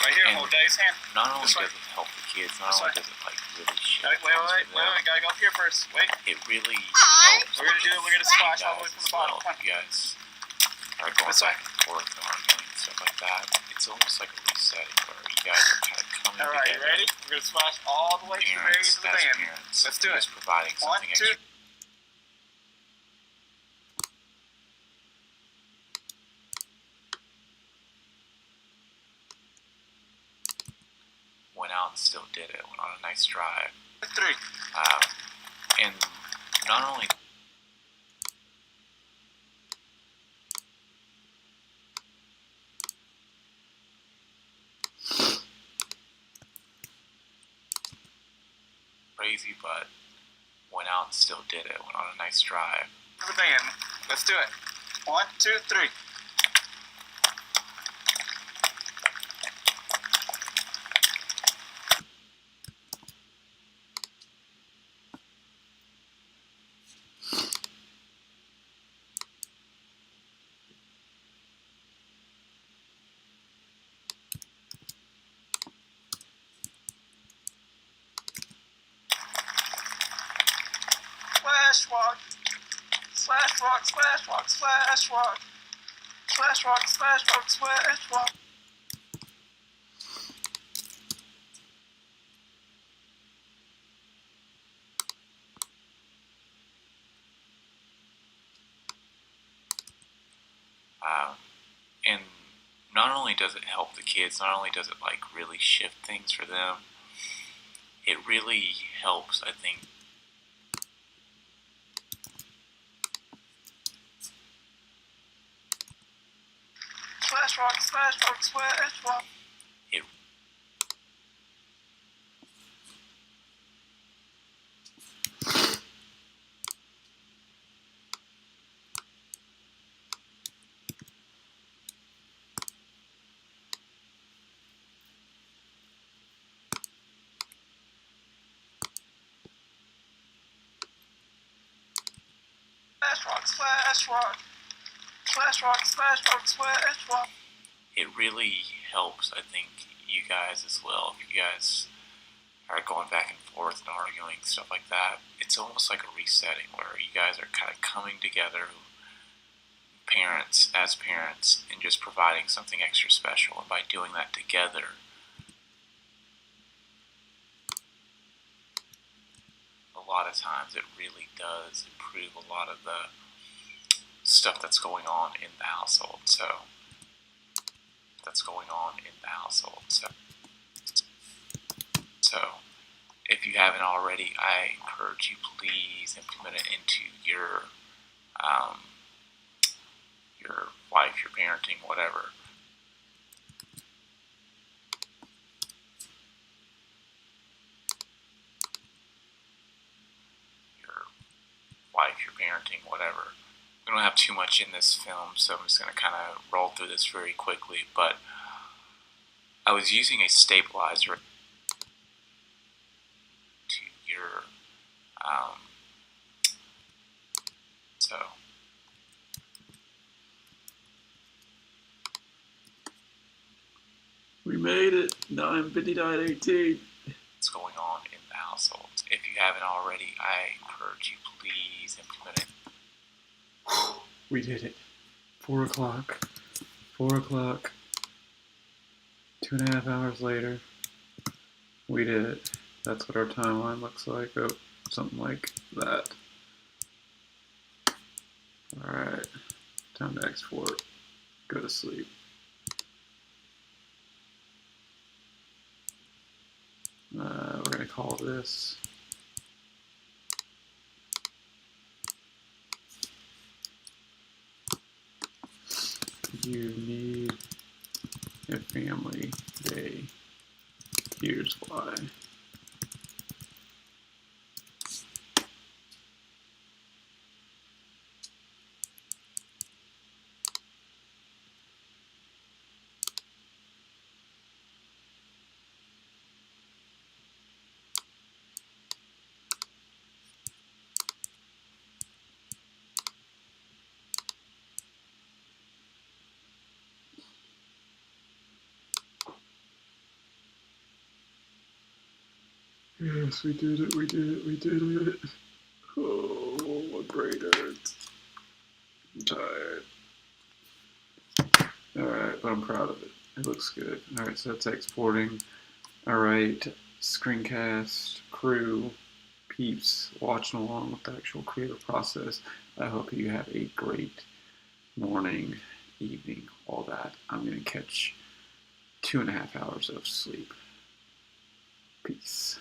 [SPEAKER 4] Right here, hold Dave's hand.
[SPEAKER 3] Not only does it help the kids, not only does it like really shift
[SPEAKER 4] Wait, gotta go up here first. Wait.
[SPEAKER 3] it really helps.
[SPEAKER 4] We're gonna splash all the way from the bottom.
[SPEAKER 3] Well, you guys are going back and forth and arguing and stuff like that. It's almost like a reset where you guys are kind of coming together.
[SPEAKER 4] Alright, you ready? We're gonna splash all the way to the very end of the band. Let's do it.
[SPEAKER 3] Providing something
[SPEAKER 4] 1, 2.
[SPEAKER 3] extra. Went out and still did it. Went on a nice drive.
[SPEAKER 4] 3.
[SPEAKER 3] And not only crazy, but went out and still did it. Went on a nice drive.
[SPEAKER 4] For the band. Let's do it. 1, 2, 3. Slash walk. Slash walk, slash walk, slash walk. Slash walk, slash walk, slash walk.
[SPEAKER 3] And not only does it help the kids, not only does it like really shift things for them, it really helps, I think,
[SPEAKER 4] Slash walk, slash walk, slash walk.
[SPEAKER 3] it
[SPEAKER 4] rock, splash rock. Splash rock, splash rock, splash rock.
[SPEAKER 3] It really helps, I think, you guys as well. If you guys are going back and forth and arguing, stuff like that, it's almost like a resetting where you guys are kind of coming together, parents as parents, and just providing something extra special. And by doing that together, a lot of times it really does improve a lot of the stuff that's going on in the household. So if you haven't already, I encourage you, please implement it into your life, your parenting, whatever. We don't have too much in this film, so I'm just going to kind of roll through this very quickly, but I was using a stabilizer to your,
[SPEAKER 1] We made it. 9:59:18.
[SPEAKER 3] What's going on in the household. If you haven't already, I encourage you, please implement it.
[SPEAKER 1] We did it. 4 o'clock. 4 o'clock. 2.5 hours later. We did it. That's what our timeline looks like. Oh, something like that. Alright. Time to export. Go to sleep. We're going to call this You Need a Family Day. Here's why. Yes, we did it, we did it, we did it. Oh, my brain hurts. I'm tired. Alright, but I'm proud of it. It looks good. Alright, so it's exporting. Alright, screencast, crew, peeps, watching along with the actual creative process. I hope you have a great morning, evening, all that. I'm going to catch 2.5 hours of sleep. Peace.